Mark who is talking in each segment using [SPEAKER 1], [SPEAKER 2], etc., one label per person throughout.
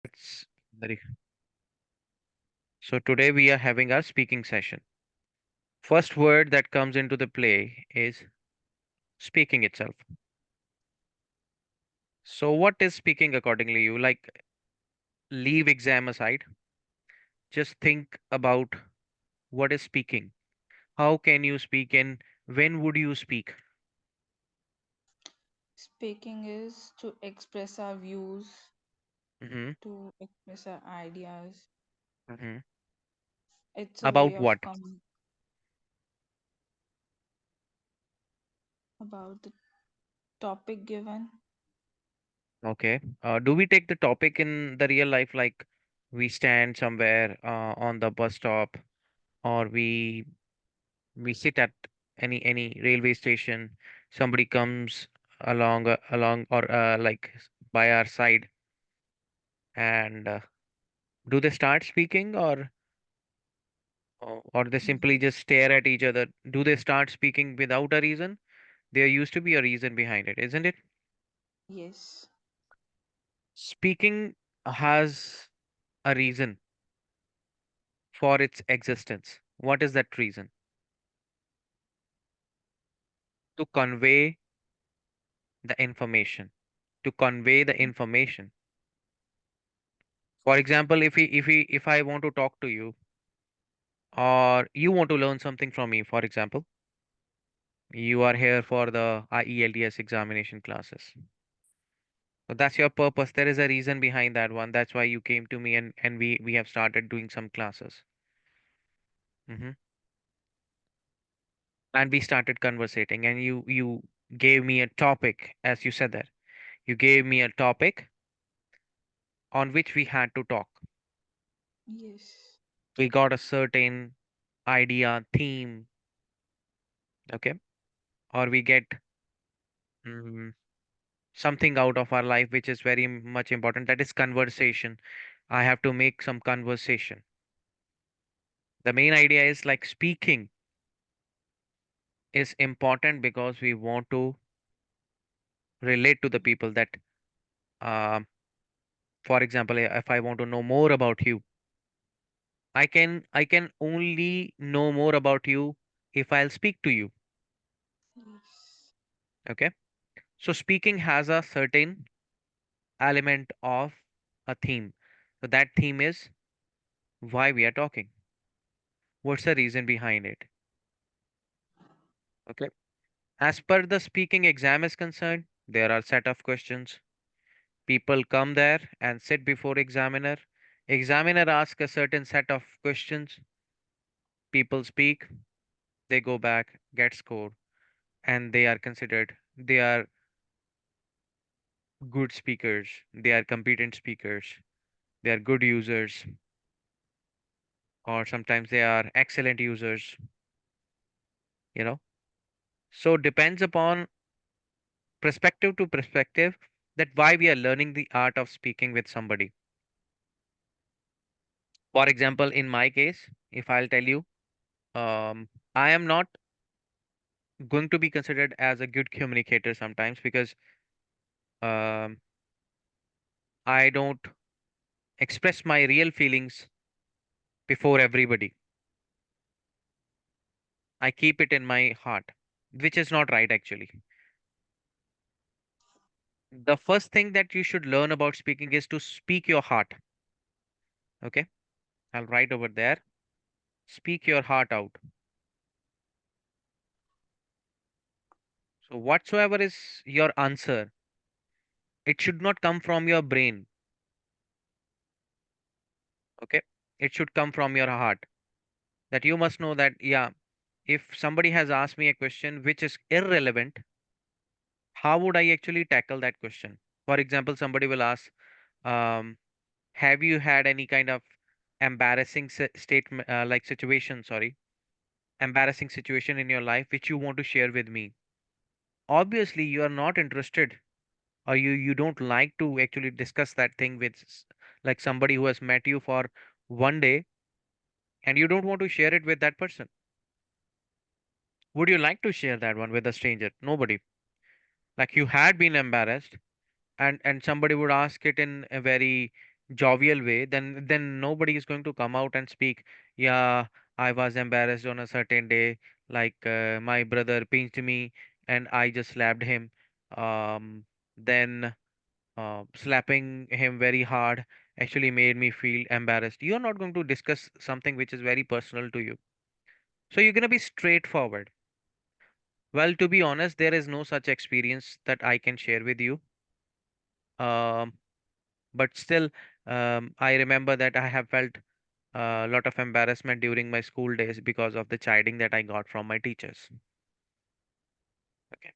[SPEAKER 1] That's very so today we are having our speaking session. First word that comes into the play is speaking itself. So what is speaking accordingly? You like leave exam aside. Just think about what is speaking. How can you speak and when would you speak?
[SPEAKER 2] Speaking is to express our views,
[SPEAKER 1] Hmm.
[SPEAKER 2] to express our ideas.
[SPEAKER 1] Hmm.
[SPEAKER 2] It's a way
[SPEAKER 1] About
[SPEAKER 2] of
[SPEAKER 1] what?
[SPEAKER 2] about the topic given.
[SPEAKER 1] Okay. Do we take the topic in the real life like we stand somewhere on the bus stop or we sit at any railway station, somebody comes along or by our side, and do they start speaking or they simply just
[SPEAKER 2] Yes.
[SPEAKER 1] stare at each other? Do they start speaking without a reason? There used to be a reason behind it, isn't it?
[SPEAKER 2] Yes.
[SPEAKER 1] Speaking has a reason for its existence. What is that reason? To convey the information. To convey the information. For example, if I want to talk to you or you want to learn something from me, for example, you are here for the IELTS examination classes. So that's your purpose. There is a reason behind that one. That's why you came to me and we have started doing some classes. Hmm. And we started conversating and you gave me a topic, as you said that. You gave me a topic on which we had to talk.
[SPEAKER 2] Yes.
[SPEAKER 1] We got a certain idea, theme, okay? Or we get mm, something out of our life which is very much important, that is conversation. I have to make some conversation. The main idea is like speaking is important because we want to relate to the people that um for example, if I want to know more about you, I can only know more about you if I'll speak to you.
[SPEAKER 2] Yes.
[SPEAKER 1] Okay, so speaking has a certain element of a theme. So that theme is why we are talking, what's the reason behind it. Okay. As per the speaking exam is concerned, there are set of questions. People come there and sit before examiner. Examiner asks a certain set of questions. People speak, they go back, get scored, and they are considered they are good speakers, they are competent speakers, they are good users, or sometimes they are excellent users, you know. So depends upon perspective to perspective that why we are learning the art of speaking with somebody. For example, in my case, if I'll tell you, I am not going to be considered as a good communicator sometimes because um, I don't express my real feelings before everybody. I keep it in my heart, which is not right actually. The first thing that you should learn about speaking is to speak your heart. Okay, I'll write over there. Speak your heart out. So, whatsoever is your answer, it should not come from your brain. Okay, it should come from your heart. That you must know that, yeah, if somebody has asked me a question which is irrelevant, how would I actually tackle that question? For example, somebody will ask, um, have you had any kind of embarrassing statement, like situation, sorry, embarrassing situation in your life which you want to share with me? Obviously, you are not interested or you don't like to actually discuss that thing with like somebody who has met you for one day and you don't want to share it with that person. Would you like to share that one with a stranger? Nobody. Like you had been embarrassed and somebody would ask it in a very jovial way, then nobody is going to come out and speak, yeah, I was embarrassed on a certain day, like my brother pinched me and I just slapped him. Then slapping him very hard actually made me feel embarrassed. You're not going to discuss something which is very personal to you. So you're going to be straightforward. Well, to be honest, there is no such experience that I can share with you. Um, but still, I remember that I have felt a lot of embarrassment during my school days because of the chiding that I got from my teachers. Okay.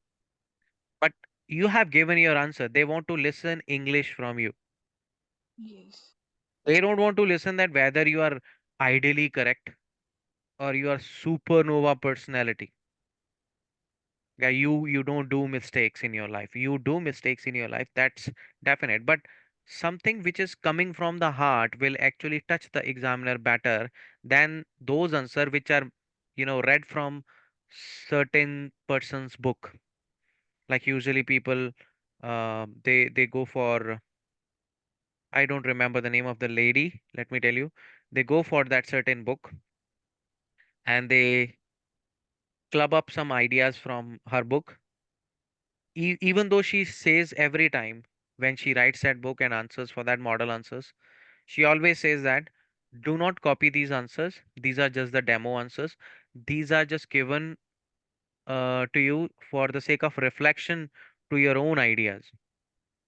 [SPEAKER 1] But you have given your answer. They want to listen English from you.
[SPEAKER 2] Yes.
[SPEAKER 1] They don't want to listen that whether you are ideally correct or you are supernova personality. Yeah, you don't do mistakes in your life. You do mistakes in your life. That's definite. But something which is coming from the heart will actually touch the examiner better than those answer which are, read from certain person's book. Like usually people, they go for, I don't remember the name of the lady. Let me tell you, they go for that certain book and they club up some ideas from her book. Even though she says every time when she writes that book and answers for that model answers, she always says that do not copy these answers. These are just the demo answers. These are just given to you for the sake of reflection to your own ideas.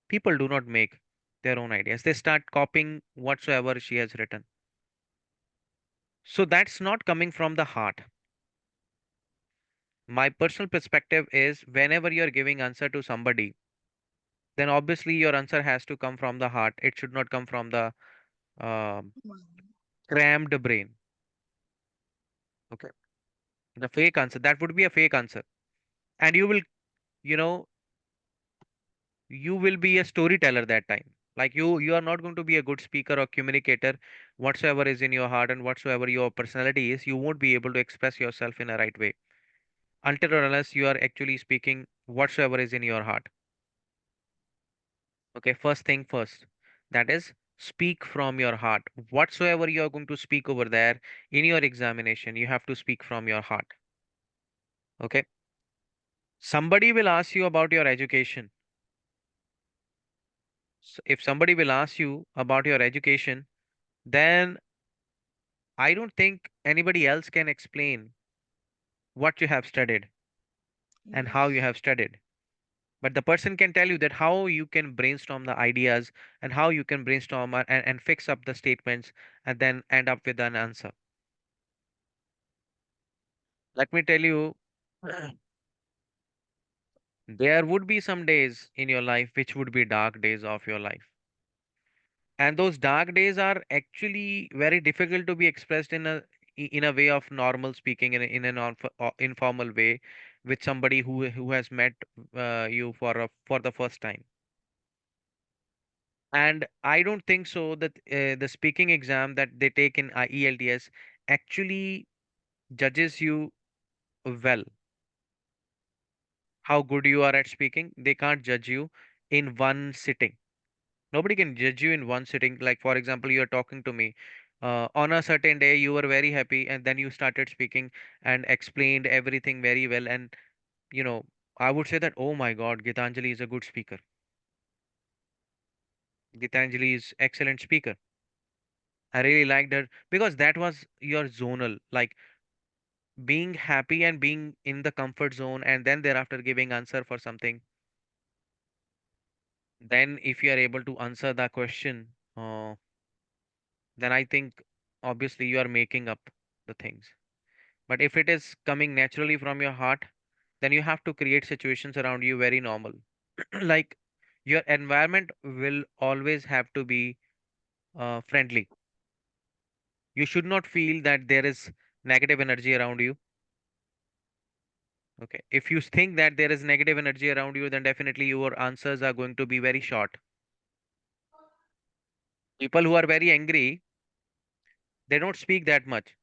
[SPEAKER 1] People do not make their own ideas. They start copying whatsoever she has written. So that's not coming from the heart. My personal perspective is whenever you're giving answer to somebody, then obviously your answer has to come from the heart. It should not come from the um crammed brain. Okay. The fake answer, that would be a fake answer. And you know, you will be a storyteller that time. Like you are not going to be a good speaker or communicator. Whatsoever is in your heart and whatsoever your personality is, you won't be able to express yourself in a right way until or unless you are actually speaking whatsoever is in your heart. Okay, first thing first. That is, speak from your heart. Whatsoever you are going to speak over there in your examination, you have to speak from your heart. Okay. Somebody will ask you about your education. If somebody will ask you about your education, then I don't think anybody else can explain what you have studied and how you
[SPEAKER 2] Yes.
[SPEAKER 1] have studied. But the person can tell you that how you can brainstorm the ideas and how you can brainstorm and fix up the statements and then end up with an answer. Let me tell you, there would be some days in your life which would be dark days of your life. And those dark days are actually very difficult to be expressed in a way of normal speaking in an informal way with somebody who has met you for the first time. And I don't think so that the speaking exam that they take in ELTS actually judges you well, how good you are at speaking. They can't judge you in one sitting. Nobody can judge you in one sitting. Like, for example, you're talking to me. On a certain day, you were very happy, and then you started speaking and explained everything very well. And, you know, I would say that, oh my God, Gitanjali is a good speaker. Gitanjali is excellent speaker. I really liked her because that was your zonal, like being happy and being in the comfort zone, and then thereafter giving answer for something. Then, if you are able to answer the question, then I think obviously you are making up the things. But if it is coming naturally from your heart, then you have to create situations around you very normal. Like your environment will always have to be friendly. You should not feel that there is negative energy around you. Okay. If you think that there is negative energy around you, then definitely your answers are going to be very short. People who are very angry, they don't speak that much.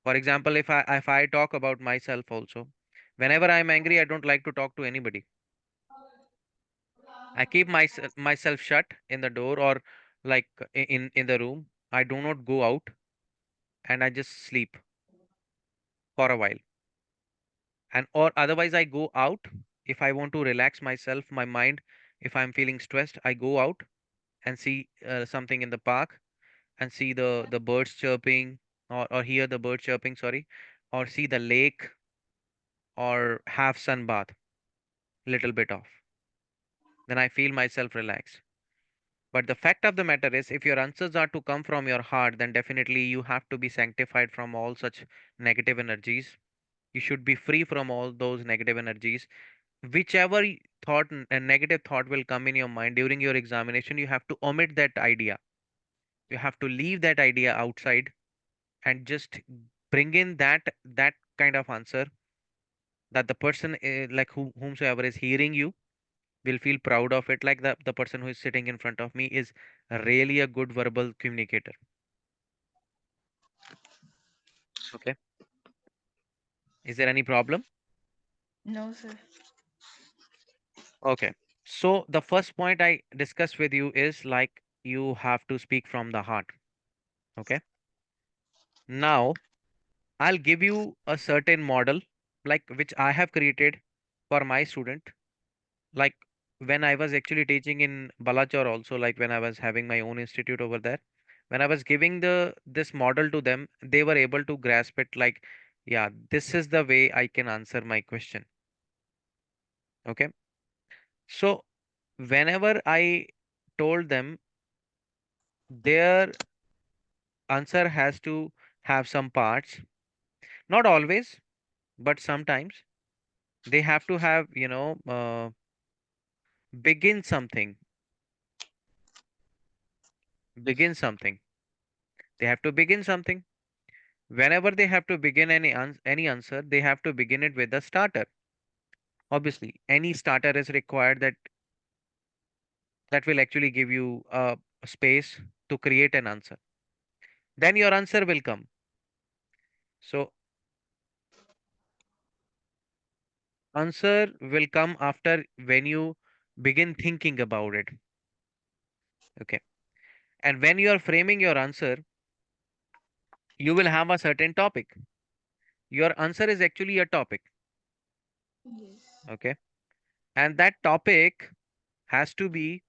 [SPEAKER 1] For example, if I talk about myself also, whenever I'm angry, I don't like to talk to anybody. I keep myself shut in the door or like in the room. I do not go out, and I just sleep for a while. And or otherwise I go out if I want to relax myself, my mind. If I'm feeling stressed, I go out and see something in the park, and see the birds chirping, or hear the bird chirping, sorry, or see the lake, or have sun bath, little bit of. Then I feel myself relaxed. But the fact of the matter is, if your answers are to come from your heart, then definitely you have to be sanctified from all such negative energies. You should be free from all those negative energies. Whichever thought, a negative thought will come in your mind during your examination, you have to omit that idea. You have to leave that idea outside, and just bring in that kind of answer, that the person like whomsoever is hearing you will feel proud of it, like the person who is sitting in front of me is really a good verbal communicator. Okay. Is there any problem?
[SPEAKER 2] No, sir.
[SPEAKER 1] Okay. So the first point I discussed with you is like you have to speak from the heart. Okay. Now I'll give you a certain model, like which I have created for my student. Like when I was actually teaching in Balachor also, like when I was having my own institute over there, when I was giving the this model to them, they were able to grasp it like, yeah, this is the way I can answer my question. Okay. So whenever I told them, their answer has to have some parts, not always, but sometimes they have to have, begin something, begin something. They have to begin something. Whenever they have to begin any answer, they have to begin it with a starter. Obviously, any starter is required that will actually give you a space to create an answer. Then your answer will come. So answer will come after when you begin thinking about it. Okay. And when you are framing your answer, you will have a certain topic. Your answer is actually a topic.
[SPEAKER 2] Yes.
[SPEAKER 1] Okay. And that topic has to be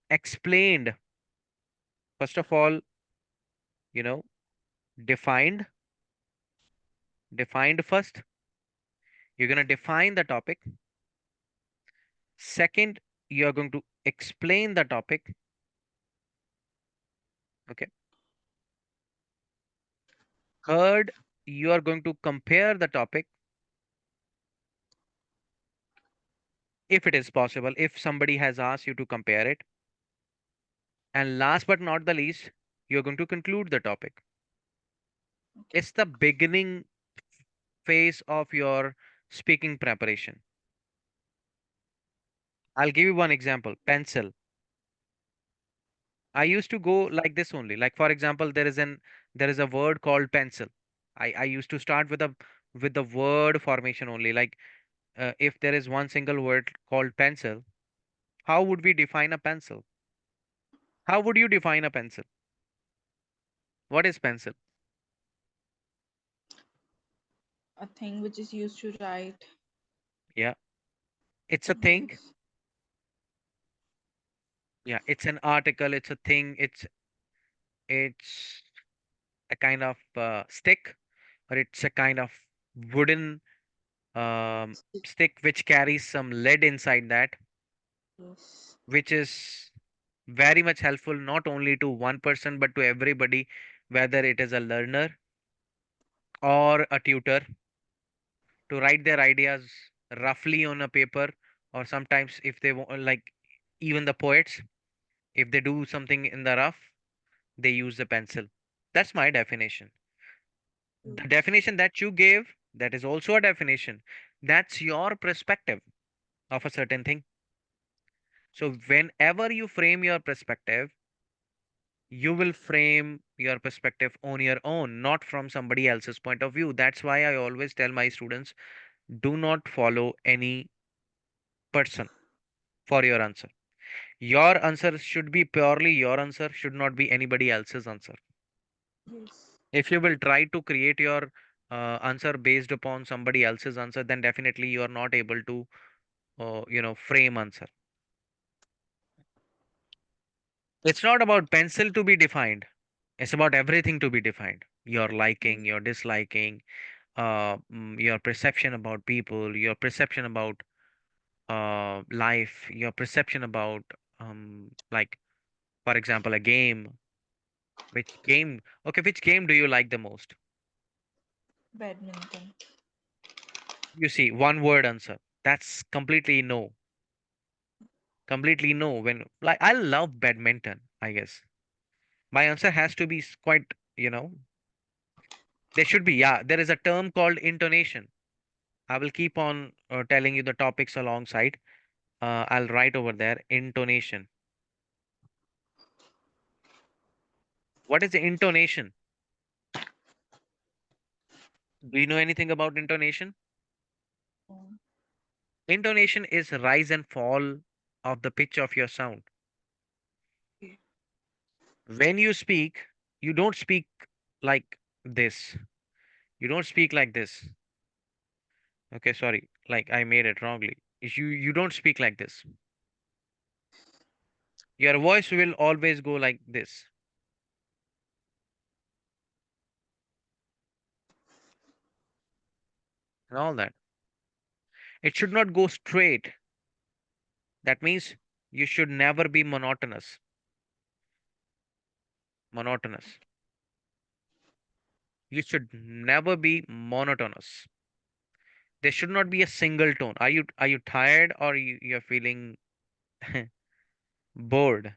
[SPEAKER 1] explained. First of all, you know, defined, defined first. You're going to define the topic. Second, you're going to explain the topic. Okay. Third, you are going to compare the topic if it is possible, if somebody has asked you to compare it. And last but not the least, you're going to conclude the topic.
[SPEAKER 2] Okay.
[SPEAKER 1] It's the beginning phase of your speaking preparation. I'll give you one example. Pencil. I used to go like this only. Like for example, there is a word called pencil. I used to start with the word formation only. Like if there is one single word called pencil, how would we define a pencil? How would you define a pencil? What is pencil?
[SPEAKER 2] A thing which is used to write.
[SPEAKER 1] Yeah, it's a thing.
[SPEAKER 2] Yes.
[SPEAKER 1] Yeah, it's an article. It's a thing. It's a kind of stick, or it's a kind of wooden stick which carries some lead inside that,
[SPEAKER 2] Yes.
[SPEAKER 1] which is very much helpful not only to one person but to everybody, whether it is a learner or a tutor, to write their ideas roughly on a paper, or sometimes if they want, like even the poets, if they do something in the rough, they use the pencil. That's my definition. The
[SPEAKER 2] Yes.
[SPEAKER 1] definition that you gave, that is also a definition. That's your perspective of a certain thing. So whenever you frame your perspective, you will frame your perspective on your own, not from somebody else's point of view. That's why I always tell my students, do not follow any person for your answer. Your answer should be purely your answer, should not be anybody else's answer.
[SPEAKER 2] Yes.
[SPEAKER 1] If you will try to create your answer based upon somebody else's answer, then definitely you are not able to, frame answer. It's not about pencil to be defined. It's about everything to be defined. Your liking,
[SPEAKER 2] Yes.
[SPEAKER 1] your disliking, your perception about people, your perception about life, your perception about, like, for example, a game. Which game? Okay, which game do you like the most?
[SPEAKER 2] Badminton.
[SPEAKER 1] You see, one word answer. That's completely no. Completely no. When, like, I love badminton, I guess. My answer has to be quite, there should be, yeah, there is a term called intonation. I will keep on telling you the topics alongside. I'll write over there intonation. What is the intonation? Do you know anything about intonation?
[SPEAKER 2] Mm.
[SPEAKER 1] Intonation is rise and fall of the pitch of your sound.
[SPEAKER 2] Okay.
[SPEAKER 1] When you speak, you don't speak like this. You don't speak like this. Okay, sorry. Like I made it wrongly. You don't speak like this. Your voice will always go like this and all that. It should not go straight. That means you should never be monotonous. Monotonous. You should never be monotonous. There should not be a single tone. Are you tired, or you're feeling bored?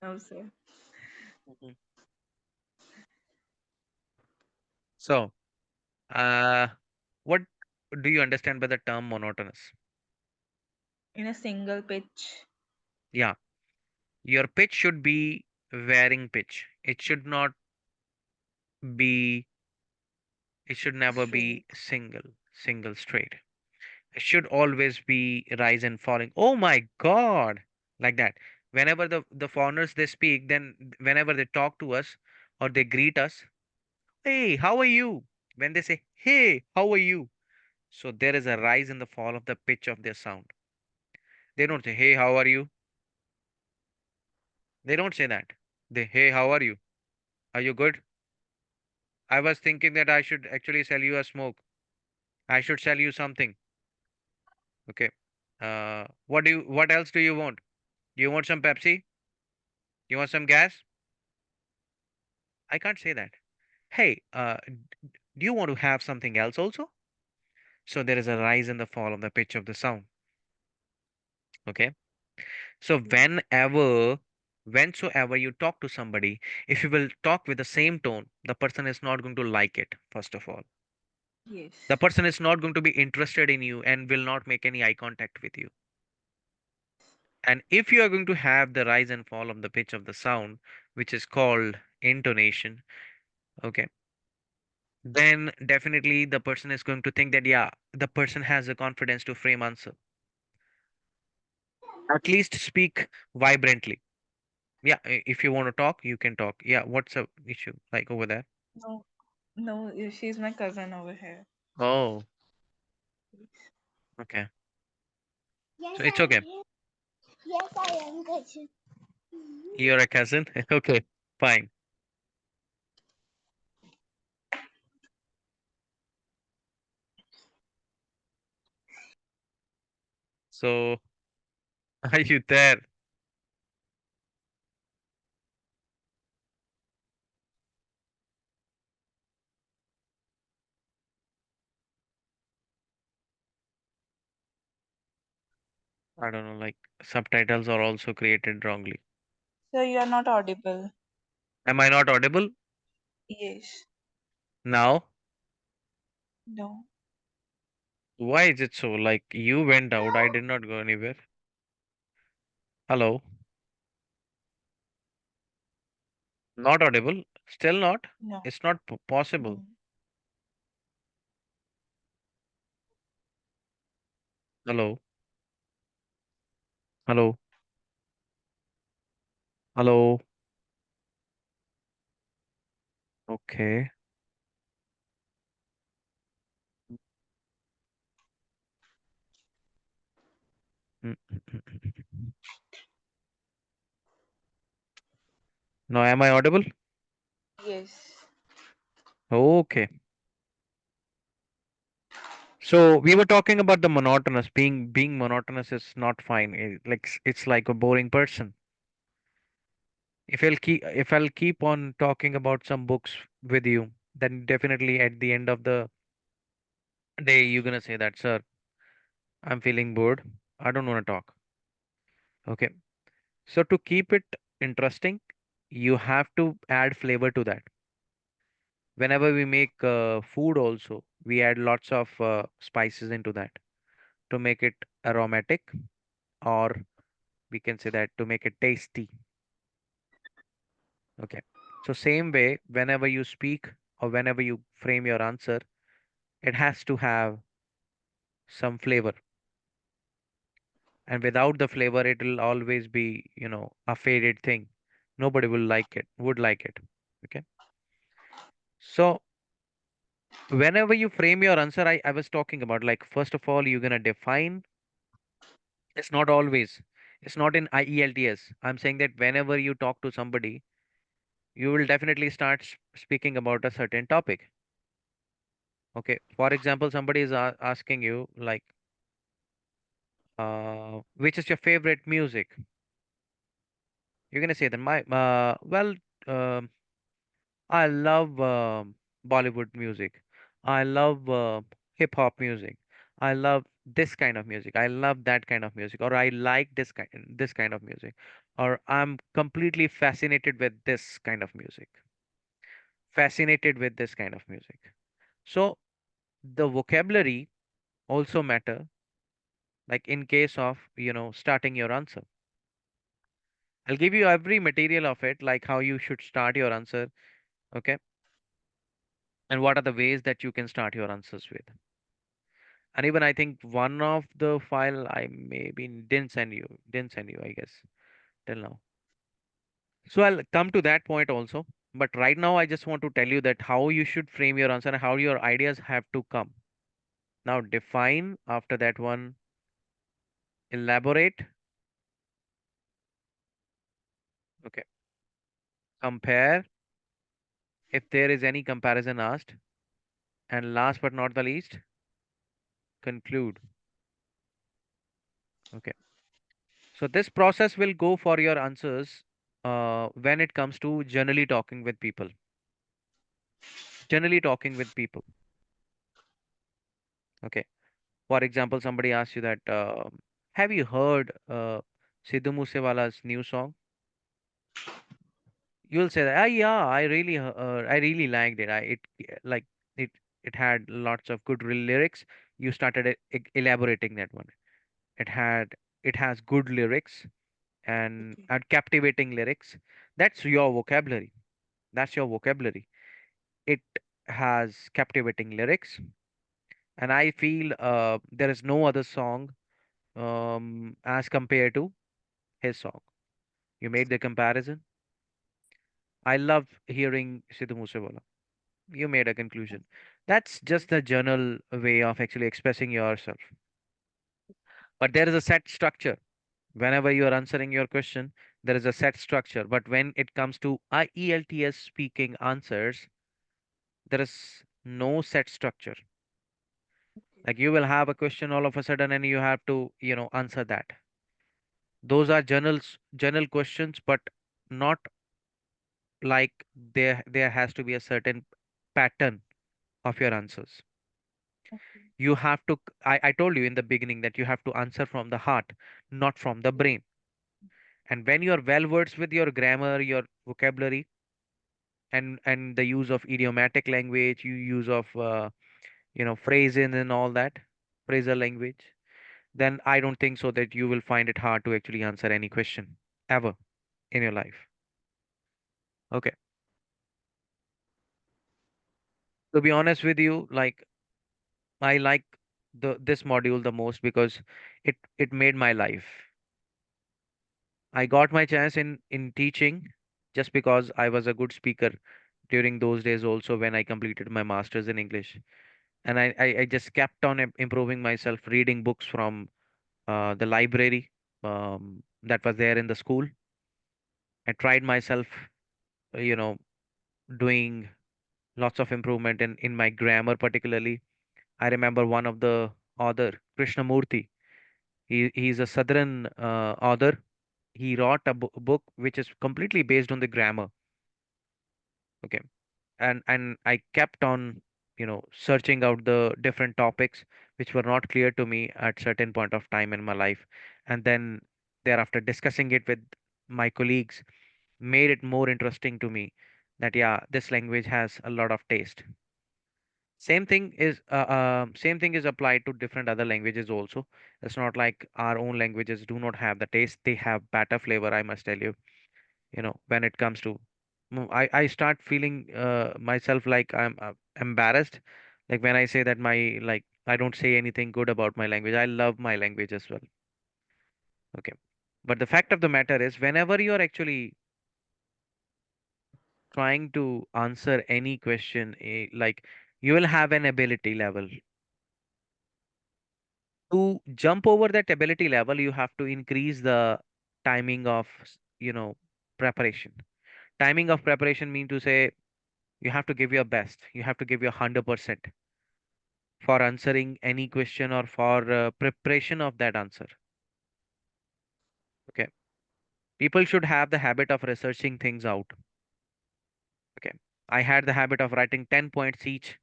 [SPEAKER 2] No, sir.
[SPEAKER 1] Mhm. So, uh, what do you understand by the term monotonous?
[SPEAKER 2] In a single pitch.
[SPEAKER 1] Yeah, your pitch should be varying pitch. It should not be. It should never be
[SPEAKER 2] Straight.
[SPEAKER 1] single straight. It should always be rise and falling. Oh my God, like that. Whenever the foreigners they speak, then whenever they talk to us or they greet us, hey, how are you? When they say, hey, how are you? So there is a rise and the fall of the pitch of their sound. They don't say, hey, how are you? They don't say that. They, hey, how are you? Are you good? I was thinking that I should actually sell you a smoke. I should sell you something. Okay. What else do you want? Do you want some Pepsi? You want some gas? I can't say that. Hey, do you want to have something else also? So there is a rise and the fall of the pitch of the sound. Okay. So whensoever you talk to somebody, if you will talk with the same tone, the person is not going to like it, first of all. The
[SPEAKER 2] Yes.
[SPEAKER 1] person is not going to be interested in you and will not make any eye contact with you. And if you are going to have the rise and fall of the pitch of the sound, which is called intonation, okay, then definitely the person is going to think that, yeah, the person has the confidence to frame answer. At least speak vibrantly. Yeah, if you want to talk, you can talk. Yeah, what's the issue like over there?
[SPEAKER 2] No, no, she's my cousin over here.
[SPEAKER 1] Oh, okay.
[SPEAKER 2] Yes,
[SPEAKER 1] So it's
[SPEAKER 2] I
[SPEAKER 1] okay.
[SPEAKER 2] am. Yes, I am good.
[SPEAKER 1] You're a cousin. Okay, fine. So are you there? I don't know, like subtitles are also created wrongly.
[SPEAKER 2] So you are not audible.
[SPEAKER 1] Am I not audible
[SPEAKER 2] Yes.
[SPEAKER 1] now?
[SPEAKER 2] No.
[SPEAKER 1] Why is it so? Like you went out, I did not go anywhere. Hello? Not audible? Still not?
[SPEAKER 2] No.
[SPEAKER 1] It's not possible.
[SPEAKER 2] No.
[SPEAKER 1] Hello? Hello? Hello. Okay. Mm, mm, mm, mm. Now, am I audible?
[SPEAKER 2] Yes.
[SPEAKER 1] Okay. So we were talking about the monotonous. Being monotonous is not fine. It's like a boring person. If I'll keep on talking about some books with you, then definitely at the end of the day you're gonna say that, sir, I'm feeling bored. I don't want to talk. Okay. So to keep it interesting, you have to add flavor to that. Whenever we make food also, we add lots of spices into that to make it aromatic, or we can say that to make it tasty. Okay. So same way, whenever you speak or whenever you frame your answer, it has to have some flavor. And without the flavor, it will always be, a faded thing. Nobody would like it. Okay. So whenever you frame your answer, I was talking about, like, first of all, you're gonna define. It's not always. It's not in IELTS. I'm saying that whenever you talk to somebody, you will definitely start speaking about a certain topic. Okay. For example, somebody is asking you, like, which is your favorite music? You're gonna say that um I love Bollywood music. I love hip hop music. I love this kind of music. I love that kind of music, or I like this kind of music, or I'm completely fascinated with this kind of music. Fascinated with this kind of music. So the vocabulary also matter. Like in case of starting your answer, I'll give you every material of it, like how you should start your answer. Okay, and what are the ways that you can start your answers with. And even I think one of the file I maybe didn't send you, I guess, till now. So I'll come to that point also. But right now I just want to tell you that how you should frame your answer and how your ideas have to come. Now define, after that one, elaborate, okay, compare if there is any comparison asked, and last but not the least, conclude. Okay. So this process will go for your answers when it comes to generally talking with people. Generally talking with people. Okay. For example, somebody asks you that, have you heard Sidhu Moosewala's new song? You'll say that, ah, yeah, I really liked it. Like it, it had lots of good lyrics. You started elaborating that one. It had, it has good lyrics
[SPEAKER 2] Okay.
[SPEAKER 1] and captivating lyrics. That's your vocabulary. That's your vocabulary. It has captivating lyrics, and I feel there is no other song as compared to his song. You made the comparison. I love hearing Sidhu Moosewala. You made a conclusion. That's just the journal way of actually expressing yourself. But there is a set structure. Whenever you are answering your question, there is a set structure. But when it comes to IELTS speaking answers, there is no set structure. Like you will have a question all of a sudden and you have to, answer that. Those are journal questions, but not like there has to be a certain pattern of your answers.
[SPEAKER 2] Okay.
[SPEAKER 1] You have to I told you in the beginning that you have to answer from the heart, not from the
[SPEAKER 2] Yes.
[SPEAKER 1] brain. And when you're well versed with your grammar, your vocabulary, and the use of idiomatic language, you use of phrasing and all that, phrasal language, then I don't think so that you will find it hard to actually answer any question ever in your life. Okay. To be honest with you, like, I like the this module the most because it made my life. I got my chance in teaching just because I was a good speaker during those days also when I completed my masters in English. And I just kept on improving myself, reading books from the library that was there in the school. I tried myself, you know, doing lots of improvement in my grammar particularly. I remember one of the author, Krishnamurti. He's a southern author. He wrote a book which is completely based on the grammar. Okay, and I kept on, searching out the different topics which were not clear to me at certain point of time in my life, and then thereafter discussing it with my colleagues made it more interesting to me that yeah, this language has a lot of taste. Same thing is applied to different other languages also. It's not like our own languages do not have the taste. They have better flavor, I must tell you. When it comes to I start feeling myself like I'm embarrassed, like when I say that my like I don't say anything good about my language. I love my language as well. Okay, but the fact of the matter is, whenever you're actually trying to answer any question, like, you will have an ability level. To jump over that ability level, you have to increase the timing of preparation. Timing of preparation mean to say you have to give your best, you have to give your 100% for answering any question or for preparation of that answer. Okay, people should have the habit of researching things out. Okay, I had the habit of writing 10 points each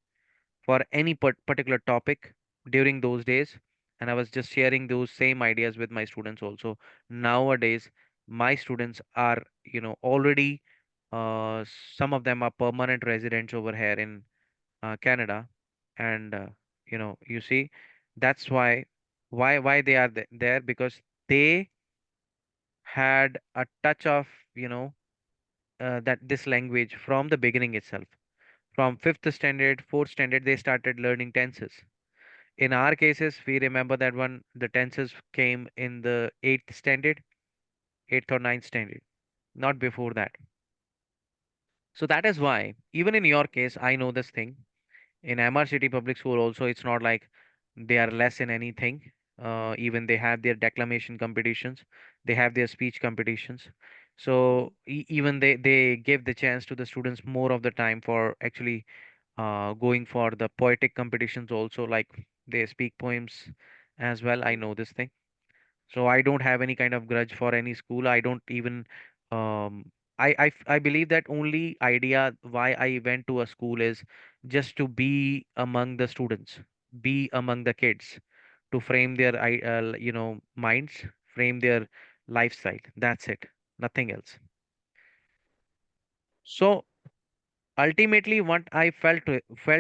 [SPEAKER 1] for any particular topic during those days, and I was just sharing those same ideas with my students also. Nowadays my students are already, some of them are permanent residents over here in Canada, and you see, that's why they are there, because they had a touch of that this language from the beginning itself. From fifth standard, fourth standard, they started learning tenses. In our cases, we remember that one the tenses came in the eighth standard, eighth or ninth standard, not before that. So that is why, even in your case, I know this thing. In MR City Public School also, it's not like they are less in anything. Even they have their declamation competitions, they have their speech competitions. So even they give the chance to the students more of the time for actually going for the poetic competitions also, like they speak poems as well. I know this thing. So I don't have any kind of grudge for any school. I don't even I believe that only idea why I went to a school is just to be among the students, be among the kids, to frame their minds, frame their lifestyle. That's it. Nothing else. So ultimately what I felt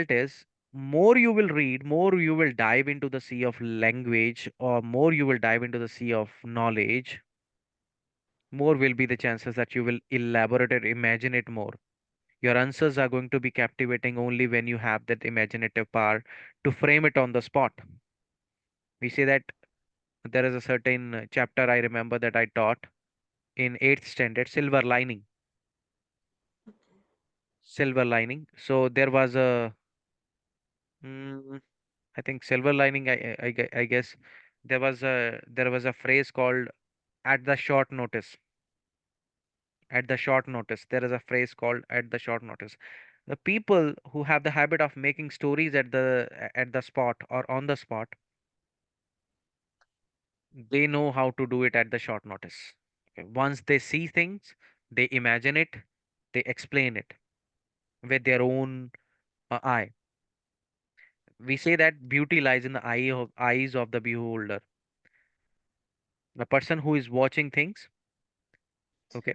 [SPEAKER 1] is, more you will read, more you will dive into the sea of language, or more you will dive into the sea of knowledge, more will be the chances that you will elaborate or imagine it more. Your answers are going to be captivating only when you have that imaginative power to frame it on the spot. We say that there is a certain chapter I remember that I taught in 8th standard, silver lining. Silver lining. So there was a, mm, I think silver lining. I guess there was a phrase called at the short notice. At the short notice, there is a phrase called at the short notice. The people who have the habit of making stories at the spot or on the spot, they know how to do it at the short notice. Okay. Once they see things, they imagine it, they explain it with their own eye. We say that beauty lies in the eyes of the beholder. The person who is watching things, okay,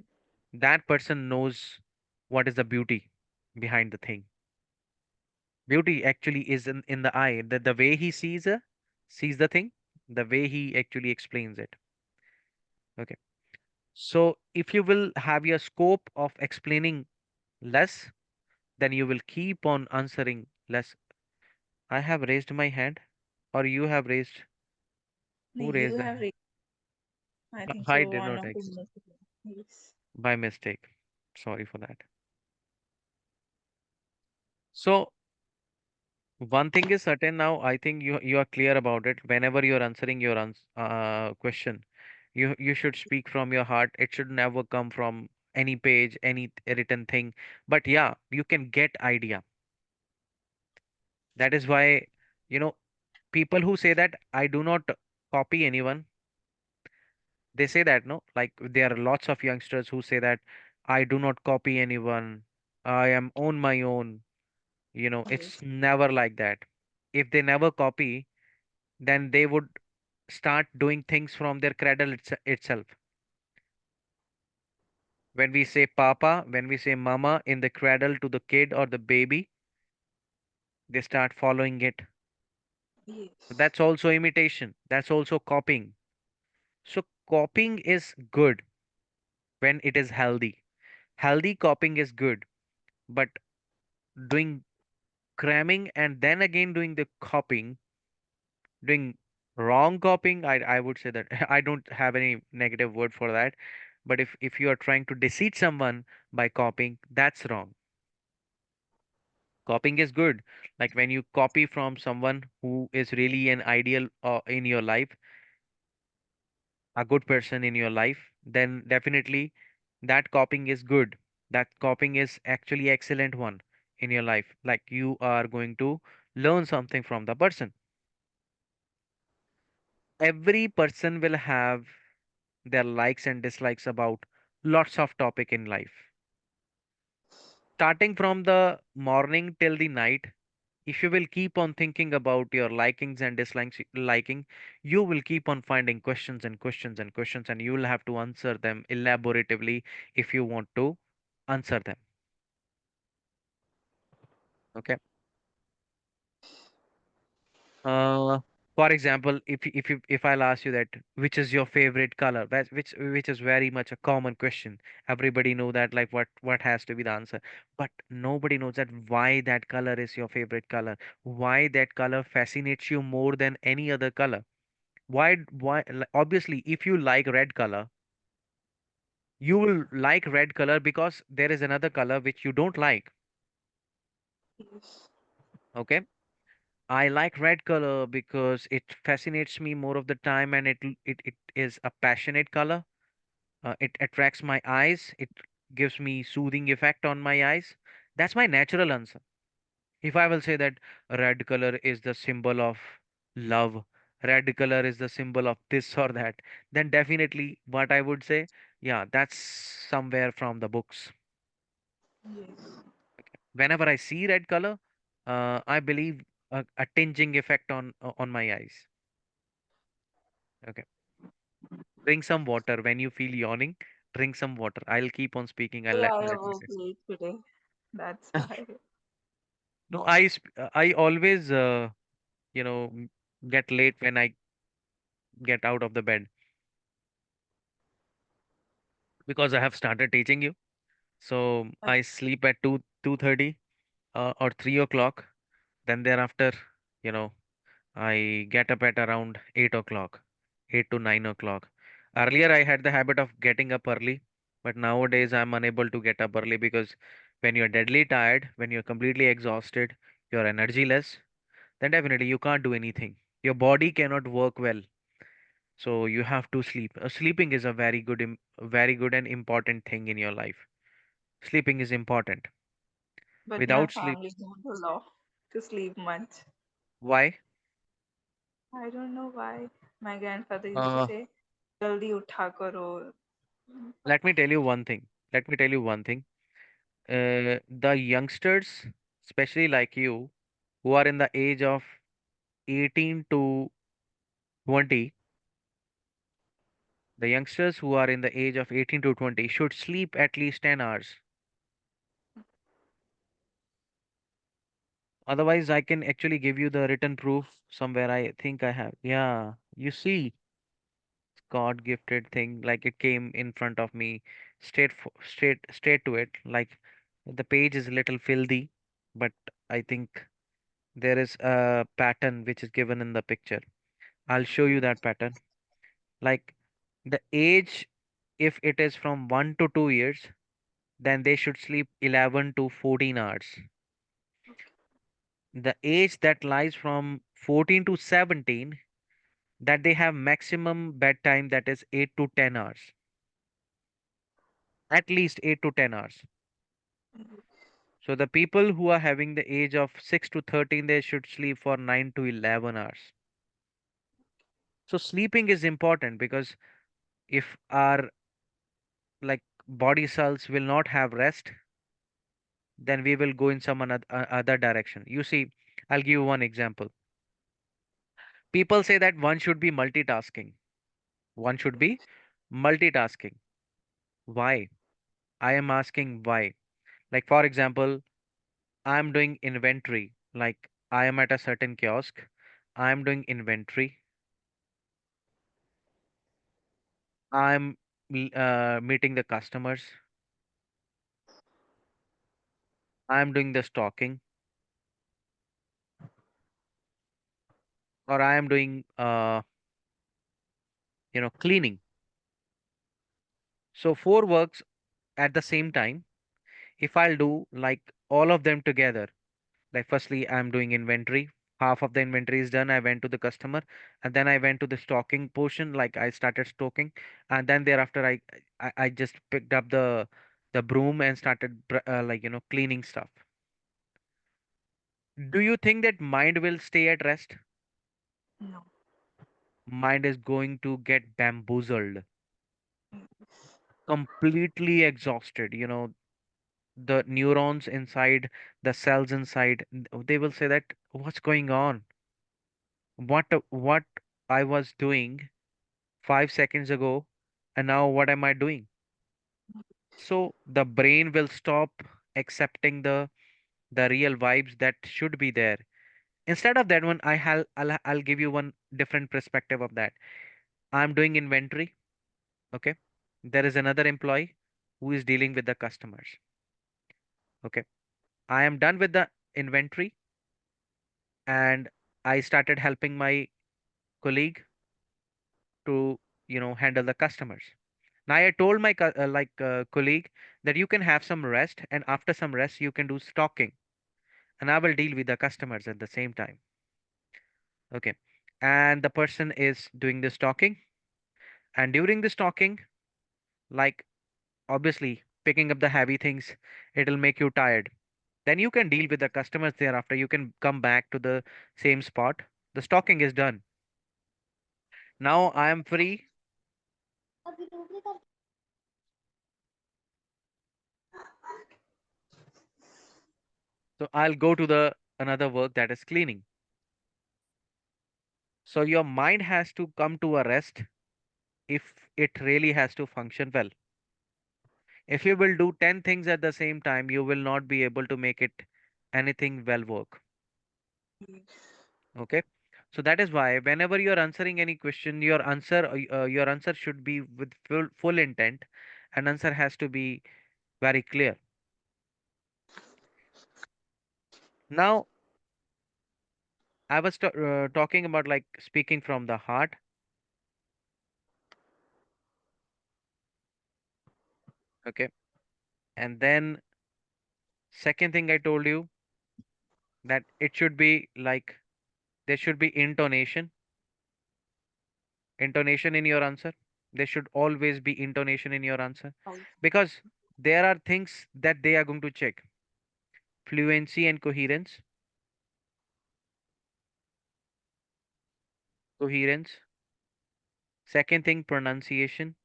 [SPEAKER 1] that person knows what is the beauty behind the thing. Beauty actually is in the eye, the way he sees the thing, the way he actually explains it. Okay. So if you will have your scope of explaining less, then you will keep on answering less. I have raised my hand, or you have raised?
[SPEAKER 2] No,
[SPEAKER 1] Who
[SPEAKER 2] you
[SPEAKER 1] raised the
[SPEAKER 2] have
[SPEAKER 1] hand?
[SPEAKER 2] I think
[SPEAKER 1] I
[SPEAKER 2] so.
[SPEAKER 1] did
[SPEAKER 2] One
[SPEAKER 1] not
[SPEAKER 2] of the
[SPEAKER 1] exist
[SPEAKER 2] most. Yes.
[SPEAKER 1] by mistake. Sorry for that. So one thing is certain now. I think you are clear about it. Whenever you're answering your question, you should speak from your heart. It should never come from any page, any written thing. But yeah, you can get idea. That is why, you know, people who say that I do not copy anyone, they say that, no, like there are lots of youngsters who say that I do not copy anyone. I am on my own. It's
[SPEAKER 2] Yes.
[SPEAKER 1] never like that. If they never copy, then they would start doing things from their cradle itself. When we say papa, when we say mama in the cradle to the kid or the baby, they start following it.
[SPEAKER 2] Yes.
[SPEAKER 1] That's also imitation. That's also copying. So copying is good when it is healthy. Healthy copying is good, but doing cramming and then again doing the copying, doing wrong copying, I would say that I don't have any negative word for that. But if you are trying to deceive someone by copying, that's wrong. Copying is good. Like when you copy from someone who is really an ideal in your life, a good person in your life, then definitely that copying is good. That copying is actually excellent one in your life. Like you are going to learn something from the person. Every person will have their likes and dislikes about lots of topic in life. Starting from the morning till the night, if you will keep on thinking about your likings and dislikes, you will keep on finding questions and questions and questions, and you will have to answer them elaboratively if you want to answer them. Okay. Uh, for example, if I'll ask you that which is your favorite color, which is very much a common question. Everybody know that like what has to be the answer, but nobody knows that why that color is your favorite color, why that color fascinates you more than any other color. Obviously, if you like red color, you will like red color because there is another color which you don't like.
[SPEAKER 2] Yes.
[SPEAKER 1] Okay. I like red color because it fascinates me more of the time and it is a passionate color. It attracts my eyes. It gives me soothing effect on my eyes. That's my natural answer. If I will say that red color is the symbol of love, red color is the symbol of this or that, then definitely what I would say, yeah, that's somewhere from the books.
[SPEAKER 2] Yes.
[SPEAKER 1] Whenever I see red color, I believe a tinging effect on my eyes. Okay. Drink some water when you feel yawning. Drink some water. I'll keep on speaking. I'll
[SPEAKER 2] Well, I
[SPEAKER 1] let me
[SPEAKER 2] awoke
[SPEAKER 1] say.
[SPEAKER 2] late today. That's why.
[SPEAKER 1] No, I always you know m- get late when I get out of the bed because I have started teaching you. So
[SPEAKER 2] Uh,
[SPEAKER 1] I sleep at 2:30 or 3 o'clock. Then thereafter, you know, I get up at around 8 o'clock, 8 to 9 o'clock. Earlier, I had the habit of getting up early, but nowadays I'm unable to get up early because when you're deadly tired, when you're completely exhausted, you're energyless, then definitely you can't do anything. Your body cannot work well, so you have to sleep. Sleeping is a very good and important thing in your life. Sleeping is important.
[SPEAKER 2] but my
[SPEAKER 1] Without sleep,
[SPEAKER 2] family don't allow to sleep much.
[SPEAKER 1] why?
[SPEAKER 2] I don't know why. My grandfather used to
[SPEAKER 1] Uh,
[SPEAKER 2] say, "Jaldi utha karo."
[SPEAKER 1] Let me tell you one thing. Let me tell you one thing. The youngsters, especially like you, who are in the age of 18 to 20, the youngsters who are in the age of 18 to 20 should sleep at least 10 hours. Otherwise, I can actually give you the written proof somewhere. I think I have. Yeah, you see, God gifted thing, like it came in front of me, straight to it. Like the page is a little filthy, but I think there is a pattern which is given in the picture. I'll show you
[SPEAKER 2] Yes.
[SPEAKER 1] that pattern. Like The age, if it is from 1 to 2 years, then they should sleep 11 to 14 hours. The age that lies from 14 to 17, that they have maximum bedtime, that is 8 to 10 hours. At least 8 to 10 hours. So the people who are having the age of 6 to 13, they should sleep for 9 to 11 hours. So sleeping is important because if our like body cells will not have rest, then we will go in some other direction. You see, I'll give you one example. People say that one should be multitasking. One should be multitasking. Why? I am asking why. Like, for example, I'm doing inventory. Like, I am at a certain kiosk. I'm doing inventory. I'm meeting the customers. I'm doing the stocking, or I am doing, cleaning. So, four works at the same time. If I'll do like all of them together, like firstly, I'm doing inventory. Half of the inventory is done. I went to the customer, and then I went to the stocking portion. Like I started stocking, and then thereafter, I just picked up the broom and started cleaning stuff. Do you think that mind will stay at rest?
[SPEAKER 2] No.
[SPEAKER 1] Mind is going to get bamboozled, completely exhausted. The neurons inside, the cells inside, they will say that what's going on? What I was doing 5 seconds ago, and now what am I doing? So the brain will stop accepting the real vibes that should be there. Instead of that one, I'll give you one different perspective of that. I'm doing inventory. Okay, there is another employee who is dealing with the customers. Okay, I am done with the inventory, and I started helping my colleague to handle the customers. Now I told my colleague that you can have some rest, and after some rest you can do stocking, and I will deal with the customers at the same time. Okay, and the person is doing the stocking, and during the stocking, like obviously picking up the heavy things, it'll make you tired. Then you can deal with the customers thereafter. You can come back to the same spot. The stocking is done. Now I am free, so I'll go to the another work, that is cleaning. So your mind has to come to a rest if it really has to function well. If you will do 10 things at the same time, you will not be able to make it anything well work. Okay. So that is why whenever you are answering any question, your answer should be with full intent, and answer has to be very clear. Now, I was talking about like speaking from the heart. Okay. And then second thing I told you, that it should be like there should be intonation in your answer. There should always be intonation in your answer, because there are things that they are going to check: fluency and coherence. Coherence. Second thing, pronunciation.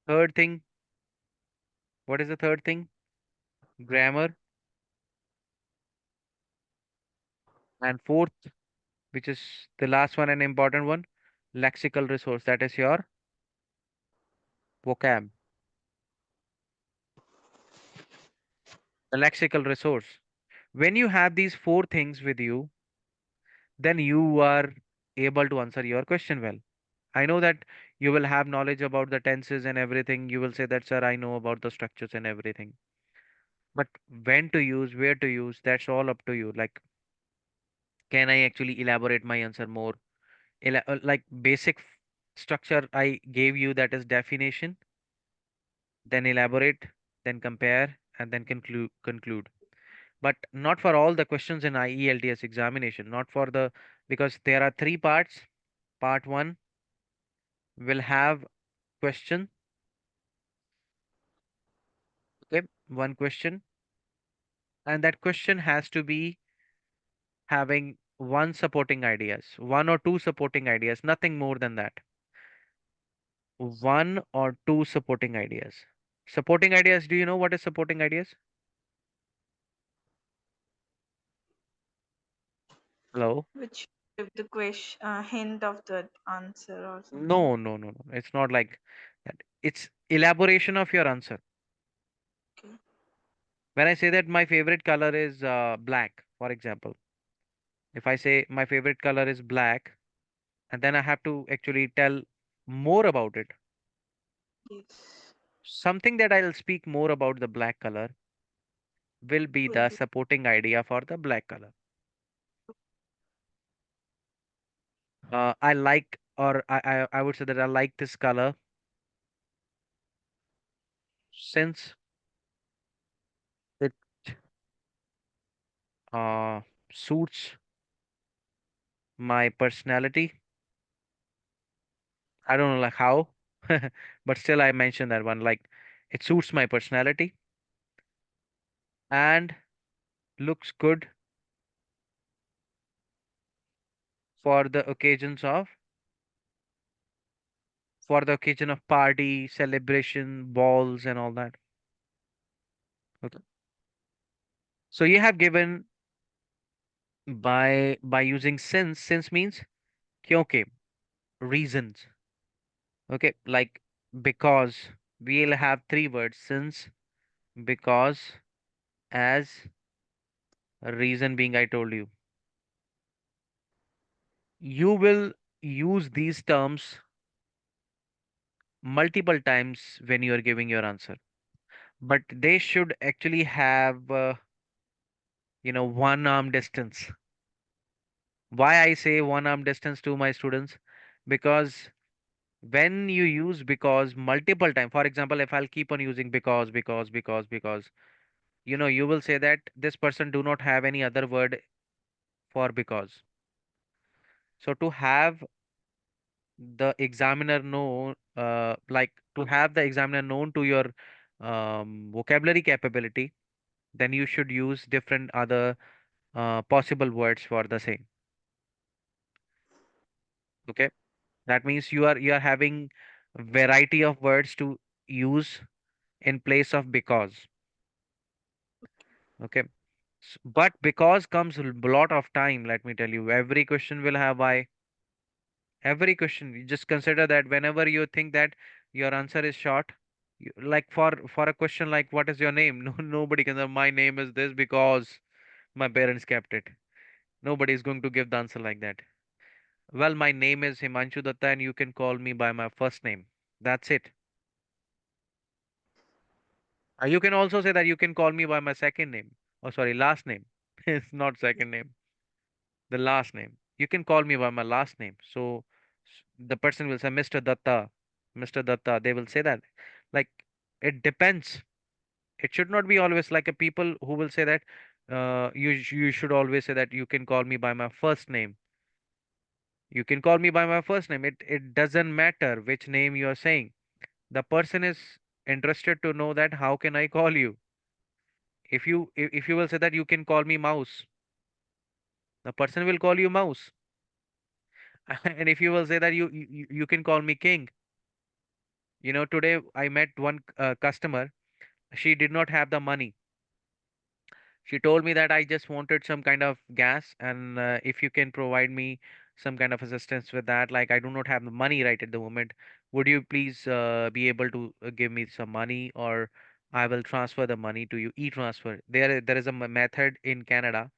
[SPEAKER 1] Third thing, what is the third thing? Grammar. And fourth, which is the last one and important one, lexical resource. That is your vocab, the lexical resource. When you have these four things with you, then you are able to answer your question well. I know that you will have knowledge about the tenses and everything. You will say that, sir, I know about the structures and everything. But when to use, where to use, that's all up to you. Like, can I actually elaborate my answer more? Like basic structure I gave you, that is definition, then elaborate, then compare, and then conclude. But not for all the questions in IELTS examination, not for the, because there are three parts. Part 1 will have question, okay, one question, and that question has to be having one supporting ideas, one or two supporting ideas, nothing more than that. One or two supporting ideas. Supporting ideas, do you know what is supporting ideas? Hello?
[SPEAKER 2] Which give the question hint of the answer or something.
[SPEAKER 1] No, no, no, no. It's not like that. It's elaboration of your answer.
[SPEAKER 2] Okay.
[SPEAKER 1] When I say that my favorite color is black, for example, if I say my favorite color is black, and then I have to actually tell more about it,
[SPEAKER 2] Yes.
[SPEAKER 1] something that I'll speak more about the black color will be
[SPEAKER 2] Will
[SPEAKER 1] the
[SPEAKER 2] be
[SPEAKER 1] supporting idea for the black color. I like, or I would say that I like this color since it uh, suits my personality. I don't know like how, but still I mentioned that one. Like it suits my personality and looks good for the occasions of, for the occasion of party, celebration, balls, and all that. Okay. So you have given by using since. Since means kyunki, reasons. Okay, like because we'll have three words: since, because, as, reason being I told you. You will use these terms multiple times when you are giving your answer, but they should actually have one arm distance. Why I say one arm distance to my students? Because when you use because multiple time, for example, if I'll keep on using because, you will say that this person do not have any other word for because. So to have the examiner know, like to have the examiner known to your vocabulary capability, then you should use different other possible words for the same. Okay, that means you are having variety of words to use in place of because. Okay. But because comes a lot of time, let me tell you. Every question will have why. Every question. You just consider that whenever you think that your answer is short, like for a question like what is your name? No, nobody can say my name is this because my parents kept it. Nobody is going to give the answer like that. Well, my name is Himanshu Datta and you can call me by my first name. That's it. You can also say that you can call me by my second name. Oh, sorry, last name. It's not second name. The last name. You can call me by my last name. So the person will say Mr. Datta, Mr. Datta. They will say that. Like it depends. It should not be always like a people who will say that you should always say that you can call me by my first name. You can call me by my first name. It doesn't matter which name you are saying. The person is interested to know that how can I call you. If you will say that you can call me mouse, the person will call you mouse. And if you will say that you can call me king. Today I met one customer. She did not have the money. She told me that I just wanted some kind of gas, and if you can provide me some kind of assistance with that, like I do not have the money right at the moment. Would you please be able to give me some money, or I will transfer the money to you, e-transfer. There is a method in Canada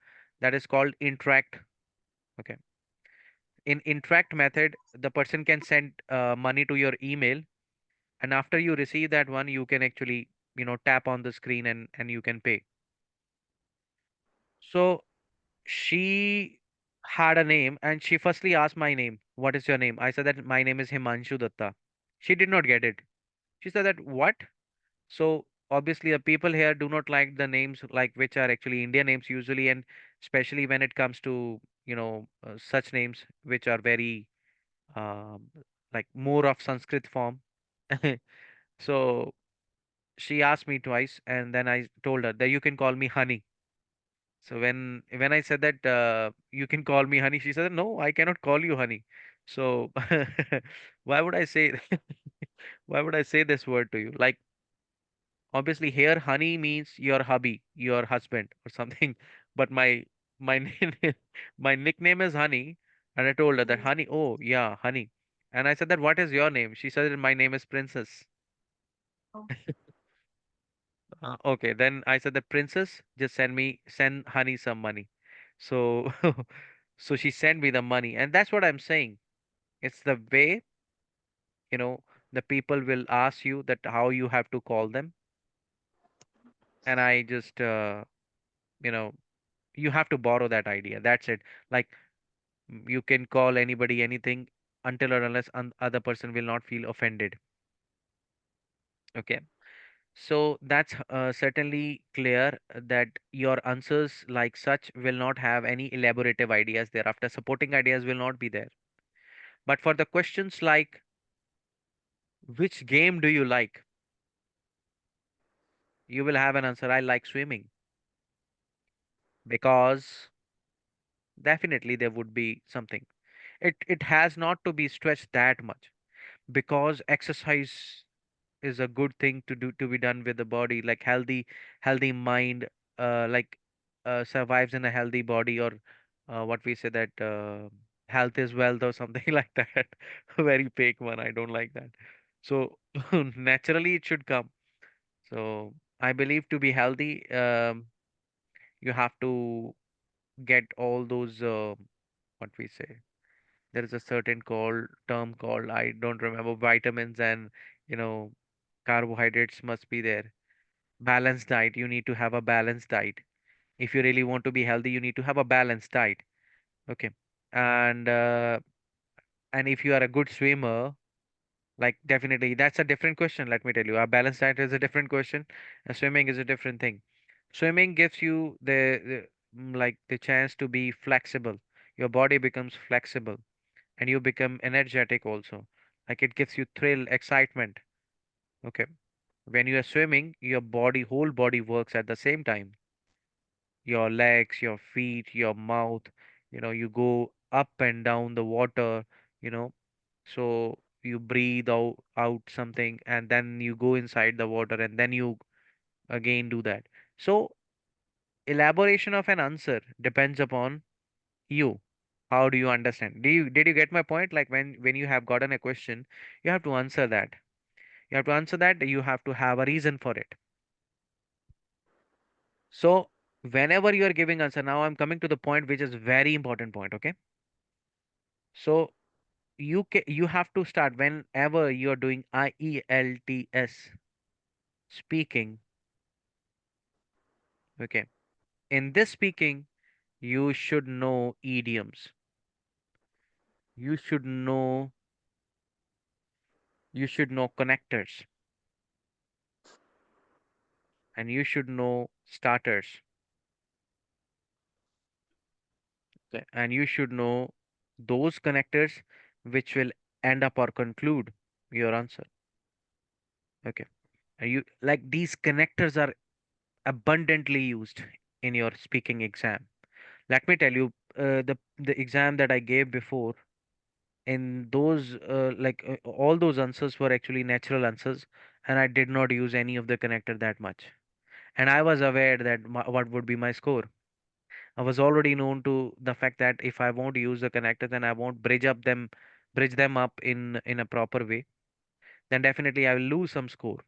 [SPEAKER 1] that is called interact. Okay. In interact method, the person can send money to your email, and after you receive that one, you can actually tap on the screen and you can pay. So she had a name, and she firstly asked my name. What is your name? I said that my name is Himanshu Datta. She did not get it. She said that what? So obviously the people here do not like the names like which are actually Indian names usually, and especially when it comes to such names which are very um, like more of Sanskrit form. So she asked me twice, and then I told her that you can call me Honey. So when I said that you can call me Honey, she said no, I cannot call you Honey. So why would I say why would I say this word to you? Like obviously here Honey means your hubby, your husband or something. But my name my nickname is Honey, and I told her that Honey, oh yeah, Honey. And I said that what is your name? She said that my name is Princess. Okay, then I said that Princess, just send Honey some money. So so she sent me the money, and that's what I'm saying. It's the way, you know, the people will ask you that how you have to call them, and I just you know, you have to borrow that idea. That's it. Like you can call anybody anything until or unless other person will not feel offended. Okay. So that's certainly clear that your answers like such will not have any elaborative ideas thereafter. Supporting ideas will not be there. But for the questions like which game do you like, you will have an answer. I like swimming because definitely there would be something. It has not to be stretched that much because exercise is a good thing to be done with the body, like healthy mind like survives in a healthy body, or what we say that health is wealth or something like that. Very fake one, I don't like that. So naturally it should come. So I believe to be healthy, you have to get all those what we say, there is a certain called term called, I don't remember, vitamins and you know carbohydrates must be there. Balanced diet, you need to have a balanced diet. If you really want to be healthy, you need to have a balanced diet. Okay. And and if you are a good swimmer, like definitely that's a different question. Let me tell you, a balanced diet is a different question, and swimming is a different thing. Swimming gives you like the chance to be flexible. Your body becomes flexible, and you become energetic also. Like it gives you thrill, excitement. Okay. When you are swimming, your whole body works at the same time. Your legs, your feet, your mouth, you go up and down the water, you know. So you breathe out something, and then you go inside the water, and then you again do that. So elaboration of an answer depends upon you. How do you understand? Did you get my point? Like when you have gotten a question, you have to answer that. You have to answer that. You have to have a reason for it. So whenever you are giving answer, now I'm coming to the point which is very important point. Okay. So you have to start whenever you're doing IELTS speaking. Okay. In this speaking, you should know idioms. You should know you should know connectors, and you should know starters. Okay. And you should know those connectors which will end up or conclude your answer. Okay. And you like these connectors are abundantly used in your speaking exam. Let me tell you, the exam that I gave before, in those all those answers were actually natural answers, and I did not use any of the connector that much. And I was aware that what would be my score. I was already known to the fact that if I won't use the connector, then I won't bridge them up in a proper way. Then definitely I will lose some score.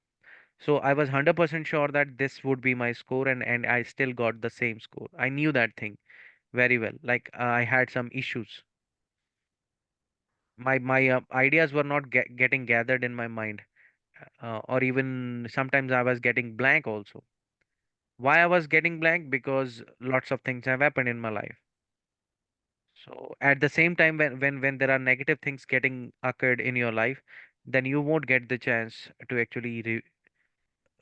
[SPEAKER 1] So I was 100% sure that this would be my score, and I still got the same score. I knew that thing very well. Like I had some issues. My ideas were not getting gathered in my mind, or even sometimes I was getting blank also. Why I was getting blank? Because lots of things have happened in my life. So at the same time, when there are negative things getting occurred in your life, then you won't get the chance to actually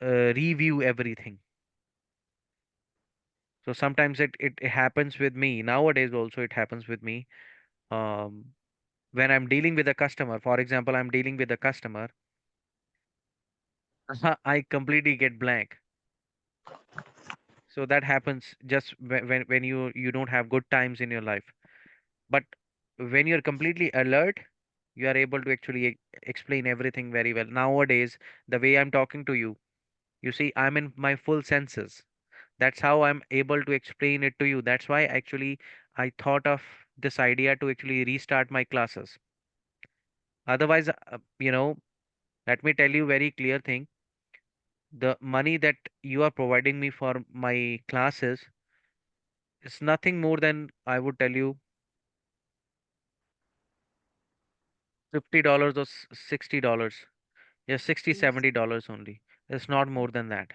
[SPEAKER 1] review everything. So sometimes it happens with me nowadays. Also, it happens with me. Um, when I'm dealing with a customer, for example, I'm dealing with a customer, I completely get blank. So that happens just when you don't have good times in your life. But when you're completely alert, you are able to actually explain everything very well. Nowadays, the way I'm talking to you, you see, I'm in my full senses. That's how I'm able to explain it to you. That's why actually I thought of this idea to actually restart my classes. Otherwise, let me tell you very clear thing. The money that you are providing me for my classes is nothing more than, I would tell you, $50 or $60. Yeah, 60,
[SPEAKER 2] Yes.
[SPEAKER 1] $70 only. It's not more than that.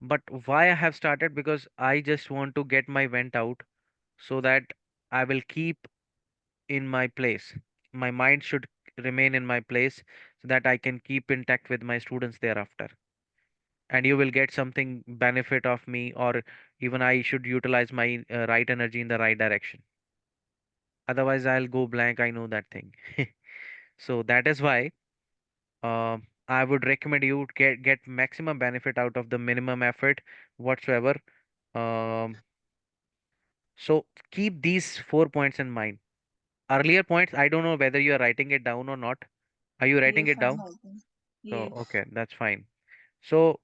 [SPEAKER 1] But why I have started? Because I just want to get my vent out so that I will keep in my place. My mind should remain in my place so that I can keep intact with my students thereafter. And you will get something benefit of me, or even I should utilize my right energy in the right direction. Otherwise, I'll go blank. I know that thing. So that is why I would recommend you to get maximum benefit out of the minimum effort whatsoever. Um, so keep these 4 points in mind. Earlier points, I don't know whether you are writing it down or not. Are you writing
[SPEAKER 2] Yes,
[SPEAKER 1] it
[SPEAKER 2] I'm
[SPEAKER 1] down?
[SPEAKER 2] writing.
[SPEAKER 1] So
[SPEAKER 2] Yes.
[SPEAKER 1] okay, that's fine. So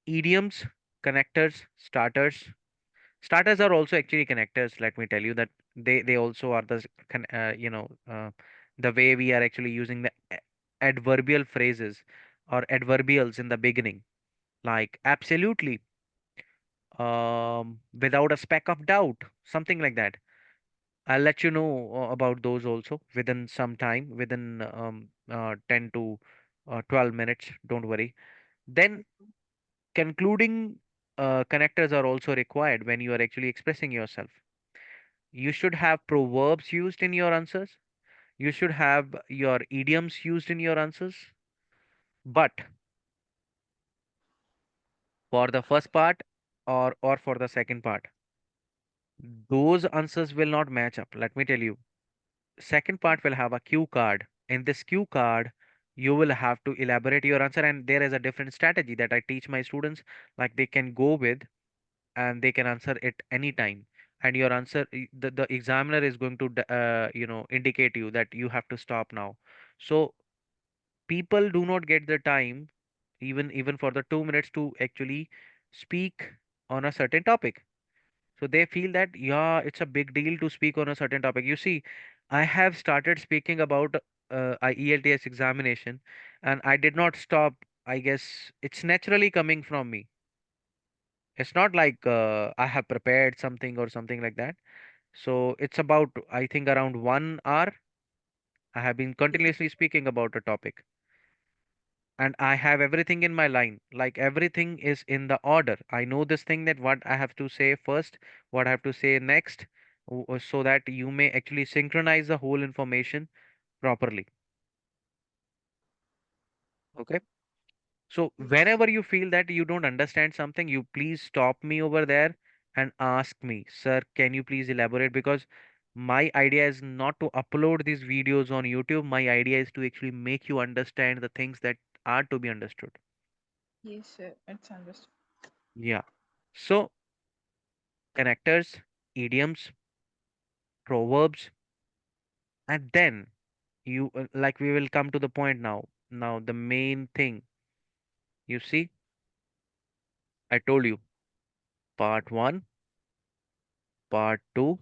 [SPEAKER 1] idioms, connectors, starters. Starters are also actually connectors. Let me tell you that they also are the way we are actually using the adverbial phrases or adverbials in the beginning, like absolutely, without a speck of doubt, something like that. I'll let you know about those also within some time, within 10 to 12 minutes. Don't worry. Then concluding connectors are also required when you are actually expressing yourself. You should have proverbs used in your answers. You should have your idioms used in your answers. But for the first part or for the second part, those answers will not match up. Let me tell you. Second part will have a cue card. In this cue card, you will have to elaborate your answer, and there is a different strategy that I teach my students, like they can go with and they can answer it anytime. And your answer, the examiner is going to indicate you that you have to stop now. So people do not get the time, even for the 2 minutes, to actually speak on a certain topic. So they feel that, yeah, it's a big deal to speak on a certain topic. You see, I have started speaking about IELTS examination, and I did not stop. I guess it's naturally coming from me. It's not like I have prepared something or something like that. So it's about, I think, around 1 hour. I have been
[SPEAKER 2] Yes.
[SPEAKER 1] continuously speaking about a topic, and I have everything in my line. Like everything is in the order. I know this thing, that what I have to say first, what I have to say next, so that you may actually synchronize the whole information properly. Okay. So
[SPEAKER 2] Yes.
[SPEAKER 1] whenever you feel that you don't understand something, you please stop me over there and ask me, sir, can you please elaborate? Because my idea is not to upload these videos on YouTube. My idea is to actually make you understand the things that are to be understood.
[SPEAKER 2] Yes, sir. It's understood.
[SPEAKER 1] Yeah. So connectors, idioms, proverbs, and then like we will come to the point now. Now the main thing, you see, I told you, part 1, part 2,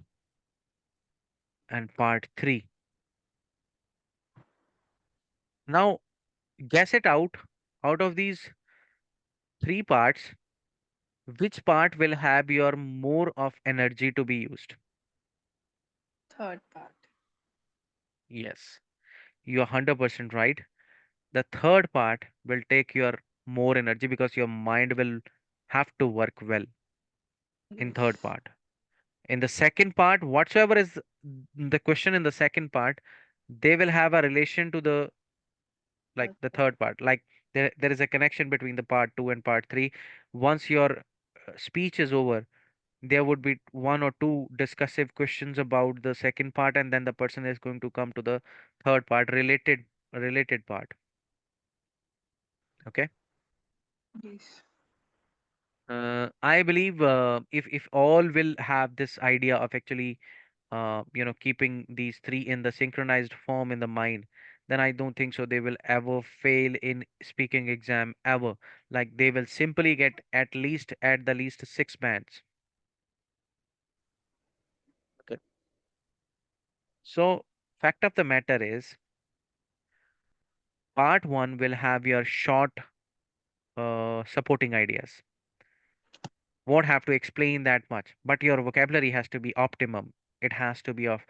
[SPEAKER 1] and part 3. Now guess it out of these 3 parts, which part will have your more of energy to be used?
[SPEAKER 2] Third part.
[SPEAKER 1] Yes, you're 100% right. The third part will take your more energy because your mind will have to work well in third
[SPEAKER 2] Yes.
[SPEAKER 1] part. In the second part, whatsoever is the question in the second part, they will have a relation to the, like the
[SPEAKER 2] Okay.
[SPEAKER 1] third part. Like there is a connection between the part 2 and part 3. Once your speech is over, there would be one or two discussive questions about the second part, and then the person is going to come to the third part, related part. Okay.
[SPEAKER 2] Yes.
[SPEAKER 1] I believe if all will have this idea of actually keeping these three in the synchronized form in the mind, then I don't think so they will ever fail in speaking exam ever. Like they will simply get at the least 6 bands. Okay. So fact of the matter is, part one will have your short supporting ideas. Won't have to explain that much, but your vocabulary has to be optimum. It has to be of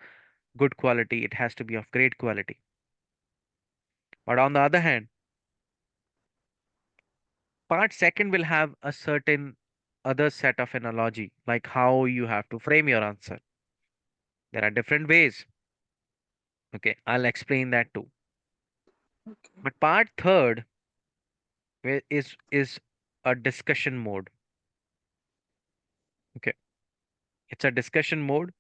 [SPEAKER 1] good quality. It has to be of great quality. But on the other hand, part second will have a certain other set of analogy, like how you have to frame your answer. There are different ways. Okay, I'll explain that too.
[SPEAKER 2] Okay.
[SPEAKER 1] But part third is a discussion mode. Okay, it's a discussion mode,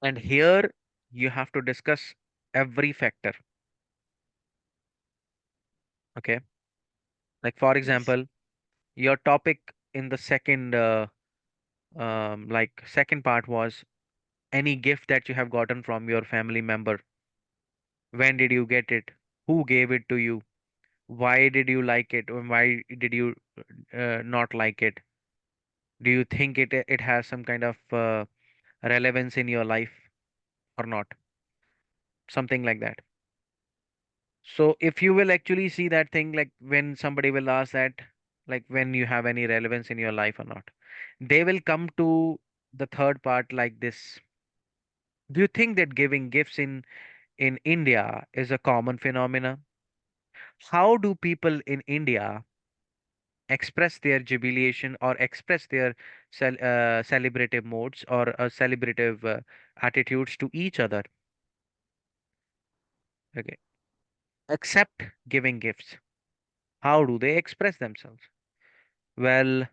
[SPEAKER 1] and here you have to discuss every factor. Okay, like for
[SPEAKER 2] Yes.
[SPEAKER 1] example, your topic in the second second part was any gift that you have gotten from your family member. When did you get it? Who gave it to you? Why did you like it? Or why did you not like it? Do you think it has some kind of relevance in your life or not? Something like that. So if you will actually see that thing, like when somebody will ask that, like when you have any relevance in your life or not, they will come to the third part like this. Do you think that giving gifts in India is a common phenomena? How do people in India express their jubilation or express their celebrative modes or celebrative attitudes to each other? Okay, except giving gifts. How do they express themselves? Well,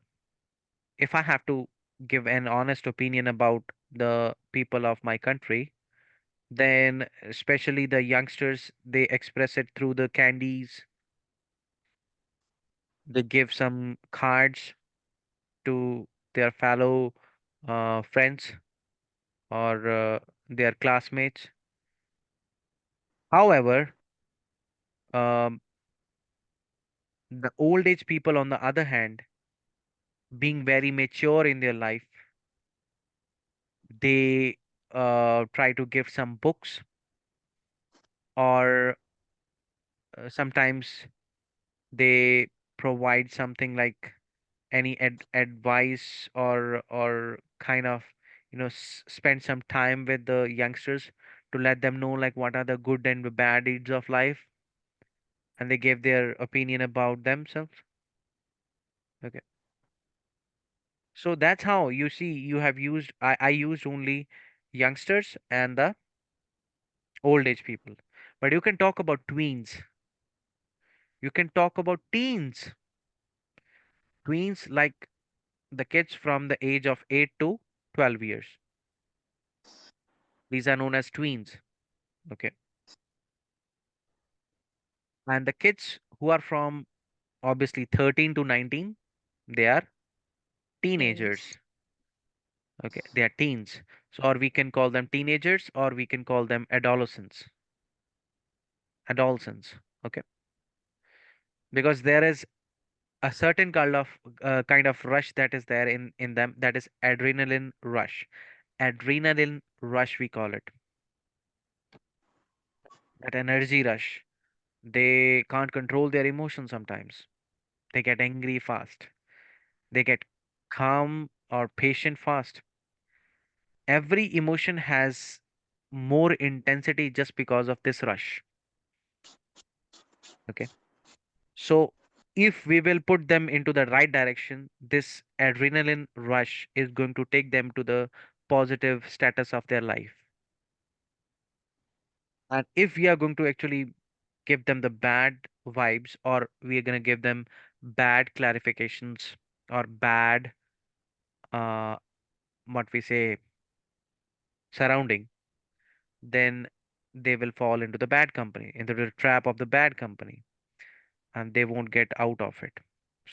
[SPEAKER 1] if I have to give an honest opinion about the people of my country, then especially the youngsters, they express it through the candies. They give some cards to their fellow friends or their classmates. However, um, the old age people, on the other hand, being very mature in their life, they try to give some books, or sometimes they provide something like any advice, or kind of spend some time with the youngsters to let them know like what are the good and the bad deeds of life, and they give their opinion about themselves. Okay, so that's how you see you have used, I used only youngsters and the old age people. But you can talk about tweens, you can talk about teens, like the kids from the age of 8 to 12 years. These are known as tweens. Okay, and the kids who are from obviously 13 to 19, they are
[SPEAKER 2] Teens.
[SPEAKER 1] teenagers. Okay, they are teens. So or we can call them teenagers, or we can call them adolescents. Okay, because there is a certain kind of rush that is there in them, that is adrenaline rush we call it, that energy rush. They can't control their emotions sometimes. They get angry fast, they get calm or patient fast. Every emotion has more intensity just because of this rush. Okay, so if we will put them into the right direction, this adrenaline rush is going to take them to the positive status of their life. And if we are going to actually give them the bad vibes, or we are going to give them bad clarifications or bad, uh, what we say, surrounding, then they will fall into the bad company, into the trap of the bad company, and they won't get out of it.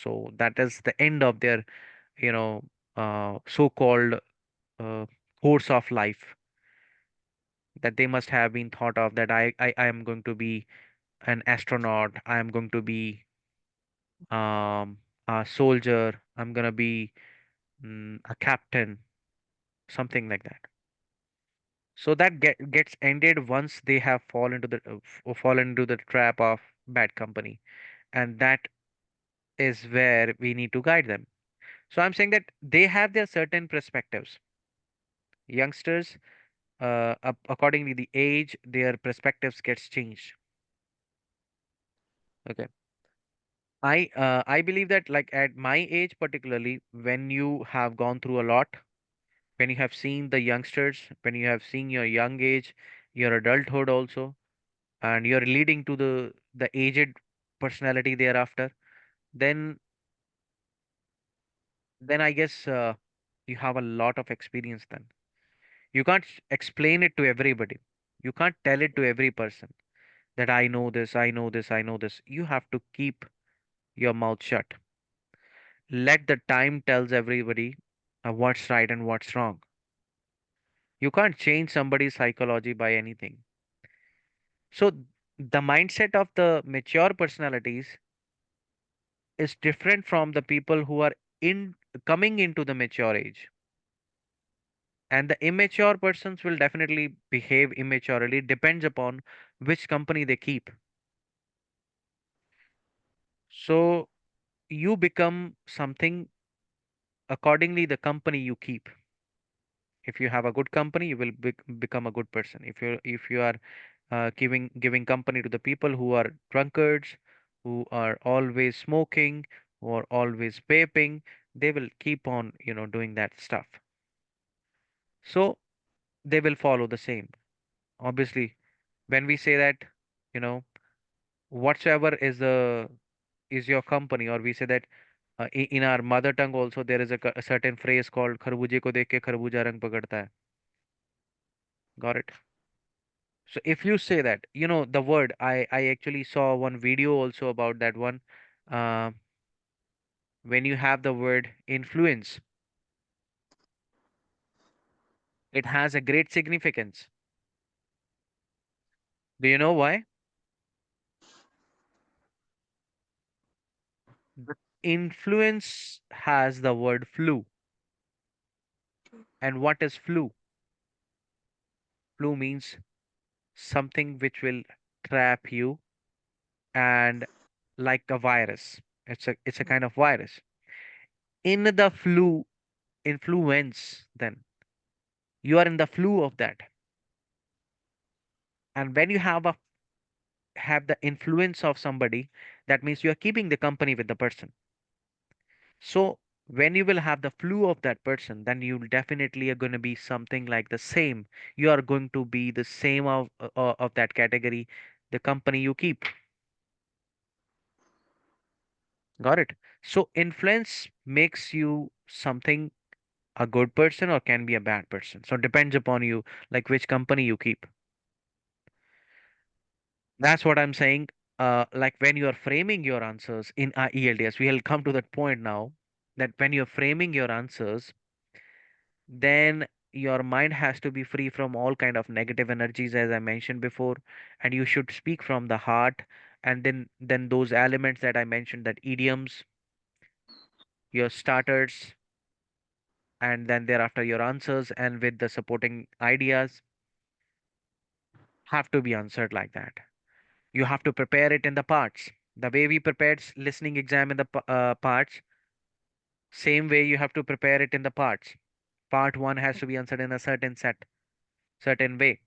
[SPEAKER 1] So that is the end of their, you know, so-called uh, course of life that they must have been thought of, that I am going to be an astronaut, I am going to be um, a soldier, I'm going to be a captain, something like that. So that gets ended once they have fallen into the trap of bad company, and that is where we need to guide them. So I'm saying that they have their certain perspectives. Youngsters, accordingly the age, their perspectives gets changed. Okay. I believe that, like, at my age particularly, when you have gone through a lot, when you have seen the youngsters, when you have seen your young age, your adulthood also, and you're leading to the aged personality thereafter, then I guess you have a lot of experience then. You can't explain it to everybody. You can't tell it to every person that I know this, I know this, I know this. You have to keep your mouth shut. Let the time tells everybody what's right and what's wrong. You can't change somebody's psychology by anything. So the mindset of the mature personalities is different from the people who are in coming into the mature age. And the immature persons will definitely behave immaturely, depends upon which company they keep. So you become something accordingly the company you keep. If you have a good company, you will become a good person. If you are giving company to the people who are drunkards, who are always smoking, who are always vaping, they will keep on, doing that stuff. So they will follow the same. Obviously, when we say that, you know, whatsoever is your company, or we say that in our mother tongue also there is a certain phrase called खरबूजे को देख के खरबूजा रंग पकड़ता है. Got it? So if you say that, the word, I actually saw one video also about that one. Uh, when you have the word influence, it has a great significance. Do you know why? The influence has the word flu. And what is flu? Flu means something which will trap you, and like a virus. It's a kind of virus. In the flu influence, then you are in the flu of that. And when you have the influence of somebody, that means you are keeping the company with the person. So when you will have the flu of that person, then you definitely are going to be something like the same. You are going to be the same of that category, the company you keep. Got it? So influence makes you something, a good person, or can be a bad person. So depends upon you, like which company you keep. That's what I'm saying. Like when you are framing your answers in our ELDS, we'll come to that point now, that when you're framing your answers, then your mind has to be free from all kind of negative energies, as I mentioned before, and you should speak from the heart. And then those elements that I mentioned, that idioms, your starters, and then thereafter your answers, and with the supporting ideas, have to be answered like that. You have to prepare it in the parts. The way we prepared listening exam in the parts, same way you have to prepare it in the parts. Part 1 has to be answered in a certain way.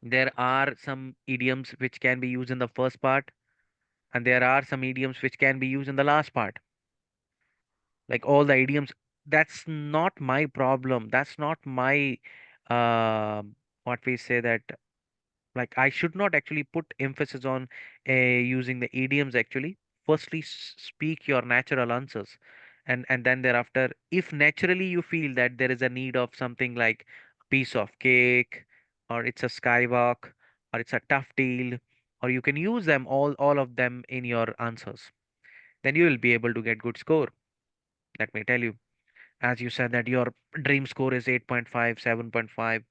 [SPEAKER 1] There are some idioms which can be used in the first part, and there are some idioms which can be used in the last part. Like all the idioms, that's not my problem. That's not my uh, what we say that, like, I should not actually put emphasis on using the idioms actually. Firstly, speak your natural answers, and then thereafter, if naturally you feel that there is a need of something like a piece of cake, or it's a skywalk, or it's a tough deal, or you can use them all of them in your answers, then you will be able to get good score. Let me tell you, as you said that your dream score is 8.5, 7.5,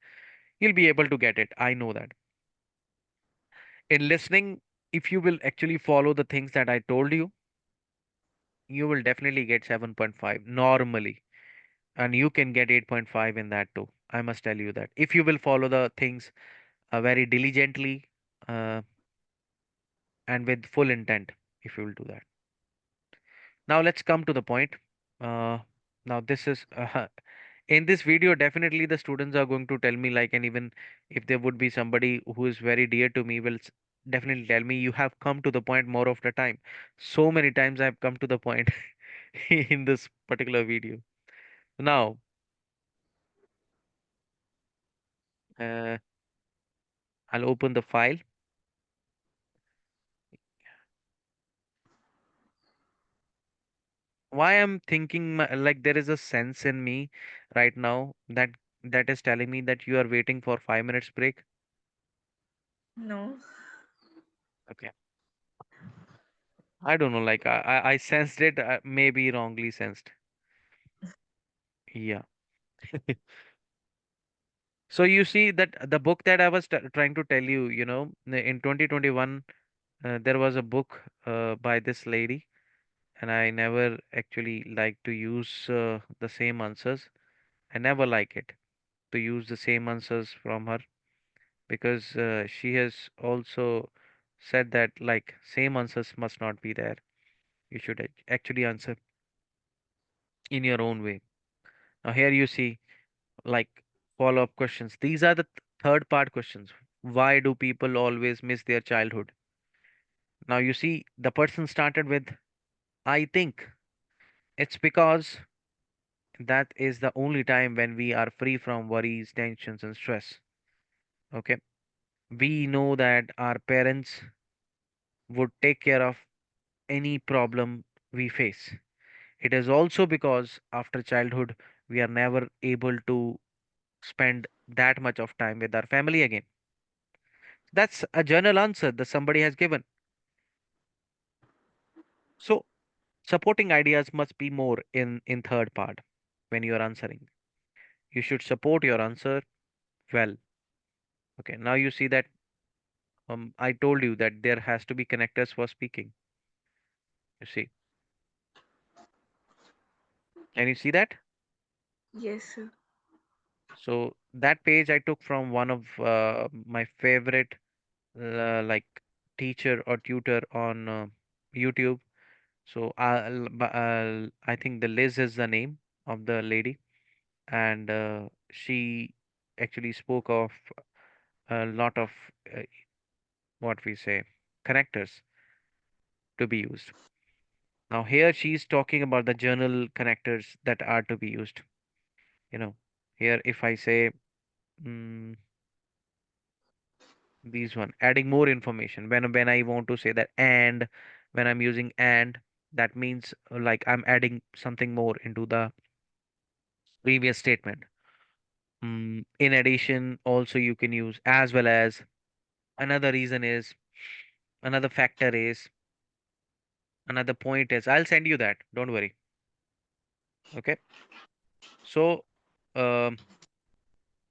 [SPEAKER 1] you'll be able to get it. I know that. In listening, if you will actually follow the things that I told you, you will definitely get 7.5 normally, and you can get 8.5 in that too. I must tell you that if you will follow the things very diligently, uh, and with full intent, if you will do that. Now let's come to the point. Uh, now this is in this video, definitely the students are going to tell me, like, and even if there would be somebody who is very dear to me, will definitely tell me, you have come to the point more of the time. So many times I've come to the point in this particular video. Now, uh, I'll open the file. Why I'm thinking like there is a sense in me right now that is telling me that you are waiting for 5 minutes break.
[SPEAKER 2] No.
[SPEAKER 1] Okay. I don't know, like I sensed it, maybe wrongly sensed. Yeah. So you see that the book that I was trying to tell you, in 2021, there was a book by this lady, and I never actually like to use the same answers. I never like it to use the same answers from her, because she has also said that, like, same answers must not be there. You should actually answer in your own way. Now here you see, like, follow-up questions. These are the third part questions. Why do people always miss their childhood? Now you see, the person started with, I think it's because that is the only time when we are free from worries, tensions, and stress. Okay. We know that our parents would take care of any problem we face. It is also because after childhood, we are never able to spend that much of time with our family again. That's a general answer that somebody has given. So supporting ideas must be more in third part when you are answering. You should support your answer well. Okay, now you see that I told you that there has to be connectors for speaking. You see, can you see that?
[SPEAKER 2] Yes, sir.
[SPEAKER 1] So that page I took from one of my favorite like teacher or tutor on YouTube. So I think the Liz is the name of the lady, and she actually spoke of a lot of uh, what we say connectors to be used. Now here she's talking about the journal connectors that are to be used. You know, here if I say mm, these one, adding more information when I want to say that, and when I'm using and, that means like I'm adding something more into the previous statement. In addition, also you can use as well as. Another reason is, another factor is, another point is. I'll send you that. Don't worry. Okay. So, um,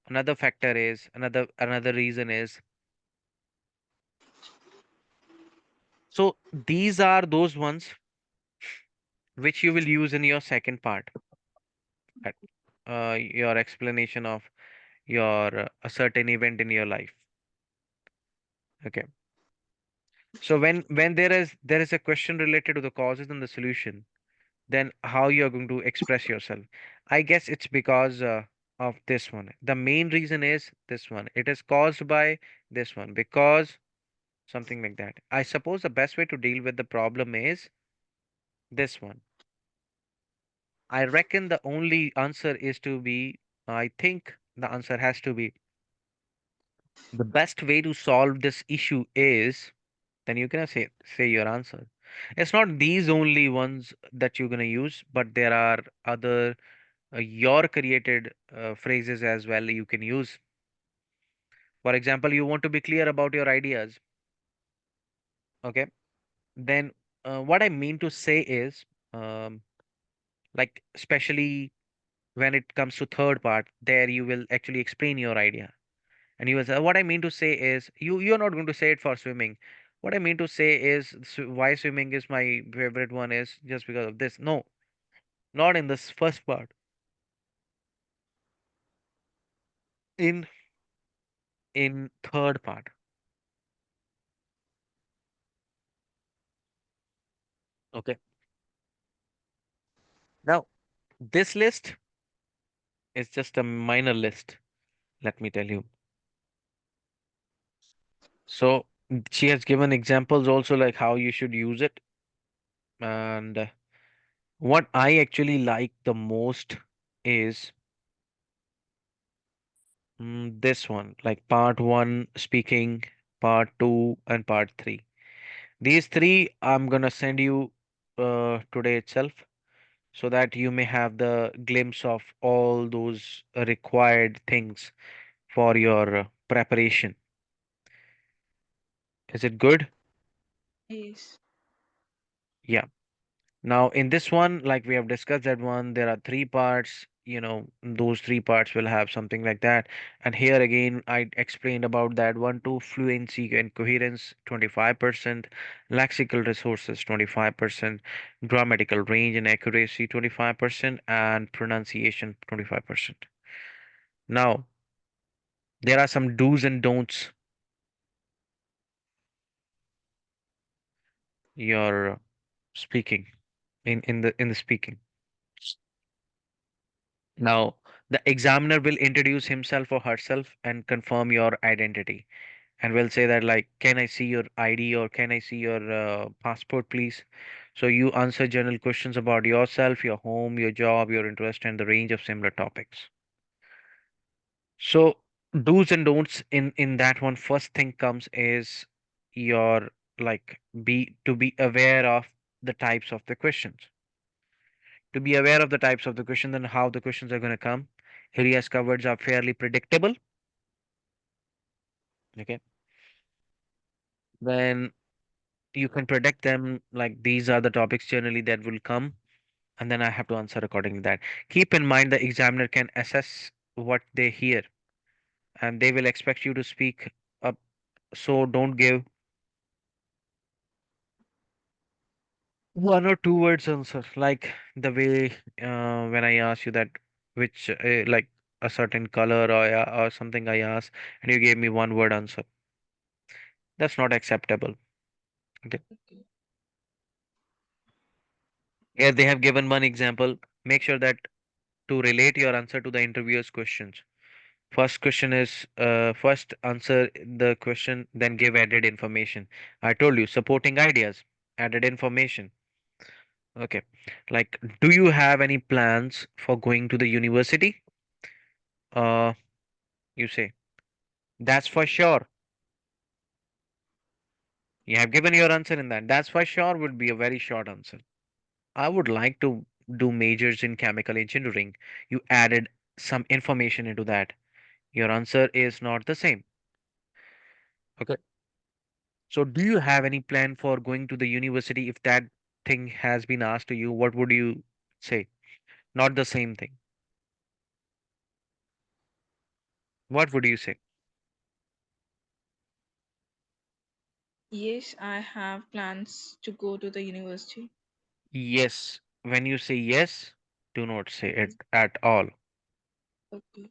[SPEAKER 1] another factor is, another reason is. So these are those ones which you will use in your second part, right? Your explanation of your a certain event in your life. Okay. So when there is a question related to the causes and the solution, then how you're going to express yourself. I guess it's because of this one. The main reason is this one. It is caused by this one because something like that. I suppose the best way to deal with the problem is this one. I reckon the only answer is to be, I think the answer has to be the best way to solve this issue is, then you're gonna say your answer. It's not these only ones that you're gonna use, but there are other your created phrases as well you can use. For example, you want to be clear about your ideas. Okay, then what I mean to say is, um, like especially when it comes to third part, there you will actually explain your idea. And you will say, what I mean to say is, you're not going to say it for swimming. What I mean to say is, why swimming is my favorite one is just because of this. No, not in this first part. In third part. Okay. Now, this list is just a minor list, let me tell you. So she has given examples also like how you should use it. And what I actually like the most is this one, like part one speaking, part two, and part three. These three I'm gonna send you today itself so that you may have the glimpse of all those required things for your preparation. Is it good?
[SPEAKER 2] Yes.
[SPEAKER 1] Yeah. Now, in this one, like we have discussed that one, there are three parts. Those three parts will have something like that. And here again, I explained about that one too. Fluency and coherence, 25%, lexical resources, 25%, grammatical range and accuracy, 25%, and pronunciation, 25%. Now, there are some do's and don'ts. You're speaking in the speaking. Now, the examiner will introduce himself or herself and confirm your identity. And will say that, like, can I see your ID or can I see your passport, please? So you answer general questions about yourself, your home, your job, your interest, and the range of similar topics. So do's and don'ts in that one. First thing comes is your, like, be aware of the types of the questions. To be aware of the types of the questions and how the questions are going to come. Areas covered are fairly predictable. Okay. Then you can predict them, like these are the topics generally that will come, and then I have to answer according to that. Keep in mind the examiner can assess what they hear, and they will expect you to speak up. So don't give one or two words answer, like the way when I asked you that which like a certain color or something I asked, and you gave me one word answer. That's not acceptable. Okay.
[SPEAKER 2] Okay.
[SPEAKER 1] Here they have given one example. Make sure that to relate your answer to the interviewer's questions. First question is first answer the question, then give added information. I told you, supporting ideas, added information. Okay. Like, do you have any plans for going to the university? Uh, you say, that's for sure. You have given your answer in that. That's for sure would be a very short answer. I would like to do majors in chemical engineering. You added some information into that. Your answer is not the same. Okay. So, do you have any plan for going to the university? If that thing has been asked to you, what would you say? Not the same thing. What would you say?
[SPEAKER 2] Yes, I have plans to go to the university.
[SPEAKER 1] Yes. When you say yes, do not say it
[SPEAKER 2] Yes.
[SPEAKER 1] at all.
[SPEAKER 2] Okay.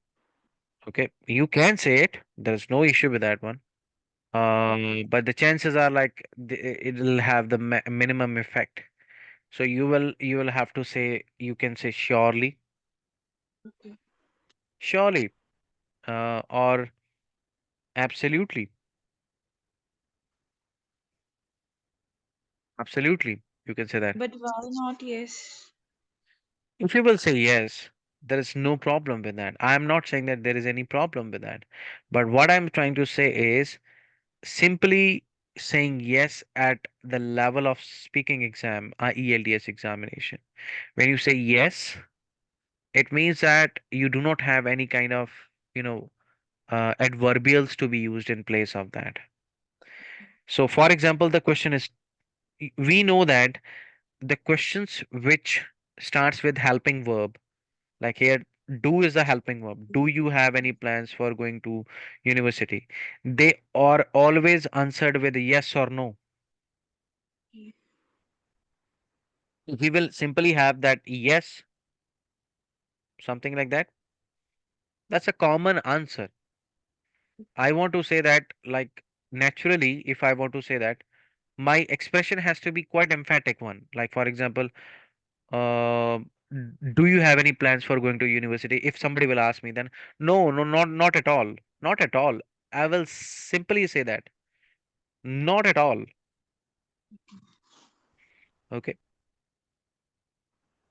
[SPEAKER 1] Okay. You can say it. There's no issue with that one. But the chances are like it'll have the minimum effect. So you will have to say, you can say surely,
[SPEAKER 2] Okay.
[SPEAKER 1] surely, or absolutely, absolutely. You can say that.
[SPEAKER 2] But why not yes?
[SPEAKER 1] If you will say yes, there is no problem with that. I am not saying that there is any problem with that. But what I'm trying to say is simply saying yes at the level of speaking exam, ELTS examination. When you say yes, it means that you do not have any kind of, you know, adverbials to be used in place of that. So, for example, the question is, we know that the questions which starts with helping verb, like here, do is the helping verb. Do you have any plans for going to university? They are always answered with yes or no.
[SPEAKER 2] Okay.
[SPEAKER 1] We will simply have that yes, something like that. That's a common answer. I want to say that, like, naturally, if I want to say that, my expression has to be quite emphatic one. Like, for example, uh, do you have any plans for going to university? If somebody will ask me, then no, no, not at all, not at all. I will simply say that, not at all. Okay.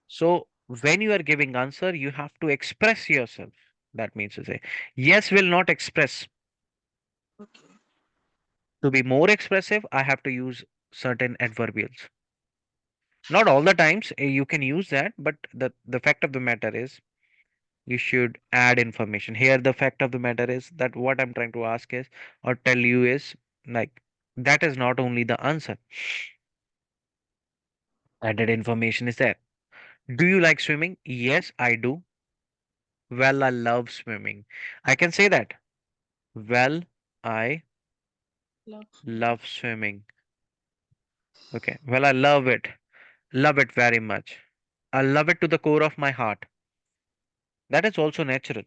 [SPEAKER 1] So when you are giving answer, you have to express yourself. That means to say, yes will not express.
[SPEAKER 2] Okay.
[SPEAKER 1] To be more expressive, I have to use certain adverbials. Not all the times you can use that, but the fact of the matter is you should add information. Here, the fact of the matter is that what I'm trying to ask is or tell you is like that is not only the answer. Added information is there. Do you like swimming? Yes, I do. Well, I love swimming. I can say that. Well, I
[SPEAKER 2] Love me.
[SPEAKER 1] love swimming. Okay. Well, I love it. Love it very much. I love it to the core of my heart. That is also natural.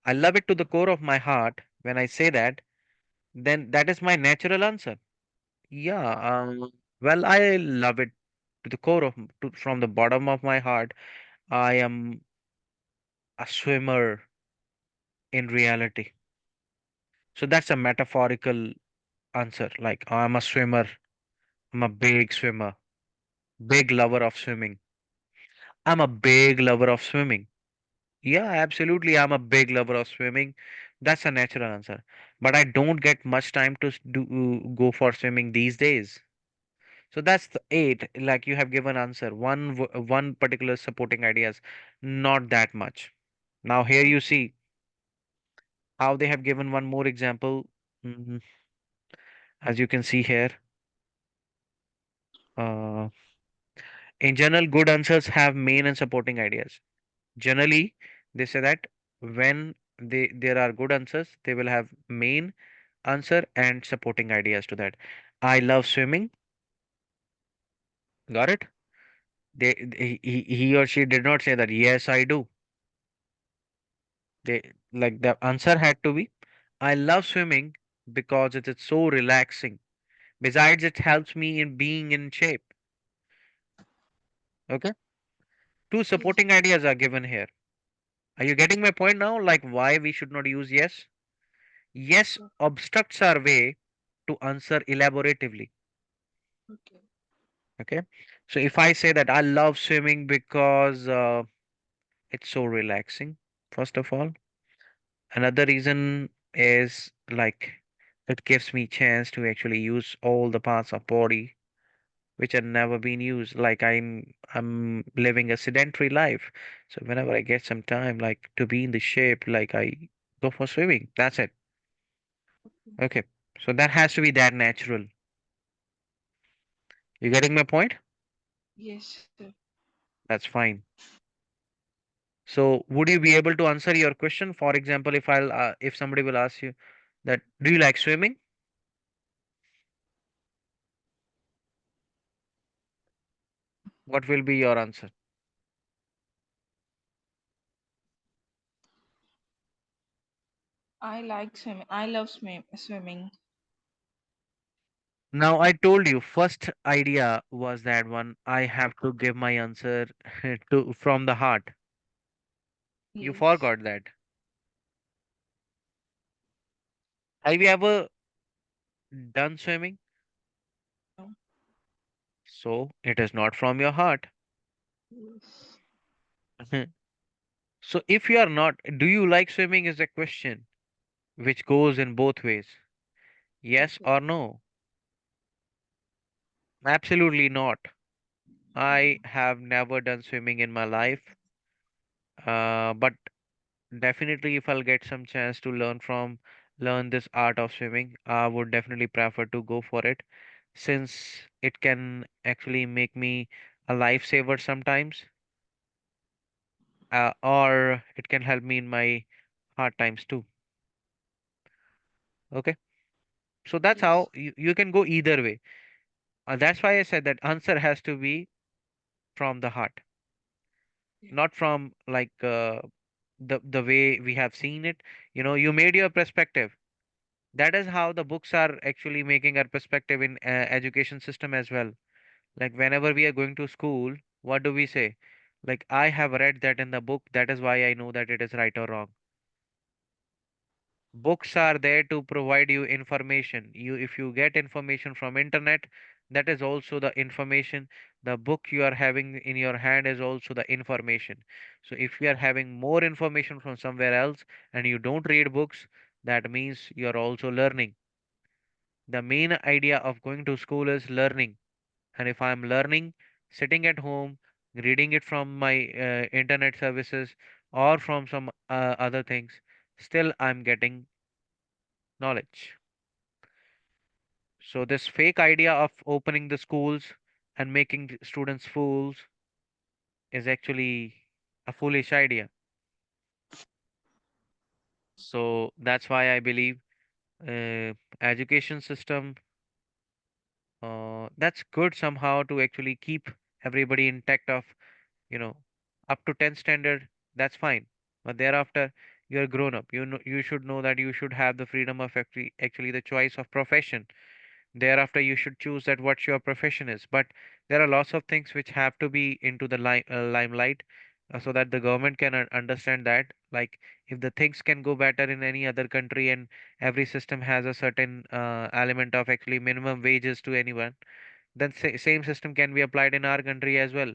[SPEAKER 1] I love it to the core of my heart. When I say that, then that is my natural answer. Yeah, well, I love it to the core of from the bottom of my heart. I am a swimmer in reality. So that's a metaphorical answer. Like I'm a swimmer. I'm a big swimmer, big lover of swimming. I'm a big lover of swimming. Yeah, absolutely. I'm a big lover of swimming. That's a natural answer. But I don't get much time to go for swimming these days. So that's the eight. Like you have given answer one particular supporting ideas, not that much. Now here you see how they have given one more example. Mhm. As you can see here, uh, in general, good answers have main and supporting ideas. Generally, they say that when there are good answers, they will have main answer and supporting ideas to that. I love swimming. Got it? He or she did not say that. Yes, I do. They like the answer had to be I love swimming because it is so relaxing. Besides, it helps me in being in shape. Okay. Two
[SPEAKER 2] Yes.
[SPEAKER 1] supporting ideas are given here. Are you getting my point now? Like why we should not use yes? Yes
[SPEAKER 2] o-
[SPEAKER 1] obstructs our way to answer elaboratively.
[SPEAKER 2] Okay.
[SPEAKER 1] Okay. So if I say that I love swimming because it's so relaxing, first of all. Another reason is like it gives me chance to actually use all the parts of body which had never been used. Like I'm living a sedentary life. So whenever I get some time like to be in the shape, like I go for swimming. That's it.
[SPEAKER 2] Okay.
[SPEAKER 1] Okay. So that has to be that natural. You getting my point?
[SPEAKER 2] Yes, sir.
[SPEAKER 1] That's fine. So would you be able to answer your question? For example, if somebody will ask you that do you like swimming? What will be your answer?
[SPEAKER 2] I like swimming. I love swimming.
[SPEAKER 1] Now, I told you first idea was that one I have to give my answer to from the heart. You
[SPEAKER 2] Yes.
[SPEAKER 1] forgot that. Have you ever done swimming?
[SPEAKER 2] No.
[SPEAKER 1] So it is not from your heart.
[SPEAKER 2] Yes.
[SPEAKER 1] So if you are not, do you like swimming is a question which goes in both ways. Yes
[SPEAKER 2] Okay.
[SPEAKER 1] or no? Absolutely not. I have never done swimming in my life. But definitely if I'll get some chance to learn this art of swimming, I would definitely prefer to go for it since it can actually make me a lifesaver sometimes, or it can help me in my hard times too. Okay, so that's
[SPEAKER 2] Yes.
[SPEAKER 1] how you can go either way. That's why I said that answer has to be from the heart,
[SPEAKER 2] Yeah.
[SPEAKER 1] not from like the way we have seen it. You know, you made your perspective. That is how the books are actually making our perspective in education system as well. Like whenever we are going to school, what do we say? Like, I have read that in the book, that is why I know that it is right or wrong. Books are there to provide you information. You, if you get information from internet, that is also the information. The book you are having in your hand is also the information. So if you are having more information from somewhere else and you don't read books, that means you are also learning. The main idea of going to school is learning. And if I'm learning, sitting at home, reading it from my internet services or from some other things, still I'm getting knowledge. So this fake idea of opening the schools and making the students fools is actually a foolish idea. So that's why I believe education system, that's good somehow to actually keep everybody intact of, you know, up to 10 standard, that's fine. But thereafter, you're grown up. You know, you should know that you should have the freedom of actually the choice of profession. Thereafter, you should choose that what your profession is. But there are lots of things which have to be into the limelight, so that the government can understand that, like, if the things can go better in any other country and every system has a certain element of actually minimum wages to anyone, then same system can be applied in our country as well.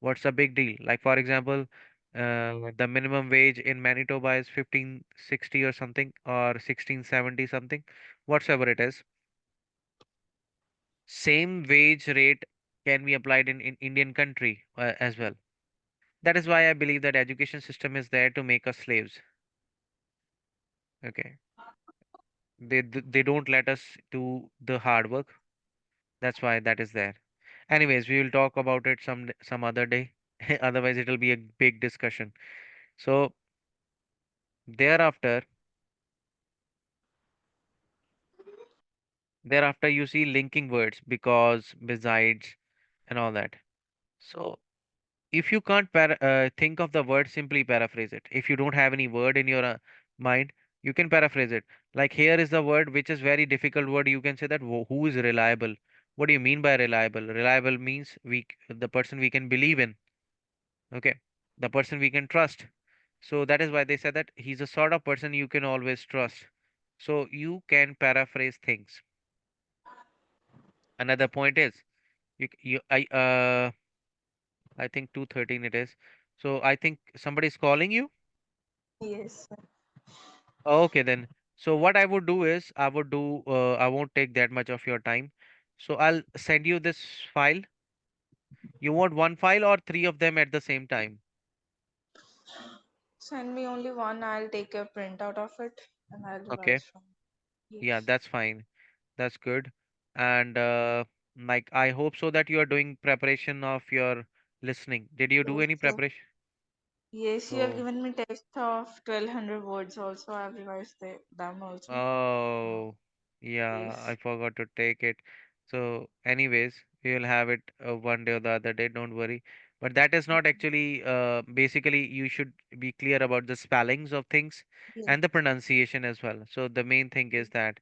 [SPEAKER 1] What's the big deal? Like for example, the minimum wage in Manitoba is 1560 or something, or 1670 something, whatsoever it is. Same wage rate can be applied in Indian country as well. That is why I believe that education system is there to make us slaves. Okay, they don't let us do the hard work. That's why that is there. Anyways, we will talk about it some other day. Otherwise, it will be a big discussion. So thereafter, thereafter you see linking words, because, besides, and all that. So if you can't think of the word, simply paraphrase it. If you don't have any word in your mind, you can paraphrase it. Like here is the word which is very difficult word. You can say that who is reliable. What do you mean by reliable? Reliable means the person we can believe in. Okay, the person we can trust. So that is why they said that he's a sort of person you can always trust. So you can paraphrase things. Another point is I think 2:13 it is. So I think somebody's calling you.
[SPEAKER 2] Yes.
[SPEAKER 1] Okay then. So what I would do is I won't take that much of your time. So I'll send you this file. You want one file or three of them at the same time?
[SPEAKER 2] Send me only one. I'll take a printout of it and I'll
[SPEAKER 1] Okay.
[SPEAKER 2] revise from.
[SPEAKER 1] Yeah,
[SPEAKER 2] Yes.
[SPEAKER 1] that's fine. That's good. And like I hope so that you are doing preparation of your listening. Did you do
[SPEAKER 2] Yes.
[SPEAKER 1] any preparation?
[SPEAKER 2] Yes, you have
[SPEAKER 1] Oh,
[SPEAKER 2] given me text of 1200 words also. I've revised them also. Uh,
[SPEAKER 1] oh, yeah, I
[SPEAKER 2] yes.
[SPEAKER 1] forgot to take it. So, anyways, we will have it one day or the other day, don't worry. But that is not actually, basically, you should be clear about the spellings of things
[SPEAKER 2] Yes.
[SPEAKER 1] and the pronunciation as well. So, the main thing is that.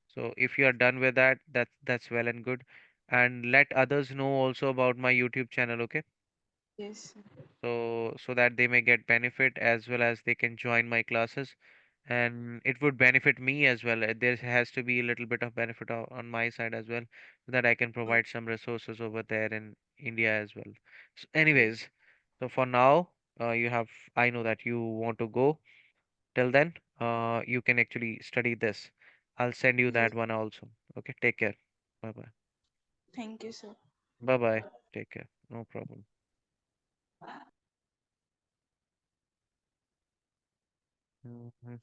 [SPEAKER 1] So, if you are done with that, that's well and good. And let others know also about my YouTube channel, okay?
[SPEAKER 2] Yes.
[SPEAKER 1] So that they may get benefit as well as they can join my classes, and it would benefit me as well. There has to be a little bit of benefit on my side as well, so that I can provide some resources over there in India as well. So
[SPEAKER 2] Yes.
[SPEAKER 1] anyways, So for now, you have, I know that you want to go. Till then, you can actually study this. I'll send you
[SPEAKER 2] Yes.
[SPEAKER 1] that one also. Okay, take care. Bye bye.
[SPEAKER 2] Thank you, sir.
[SPEAKER 1] Bye bye. Take care. No problem. Mhm.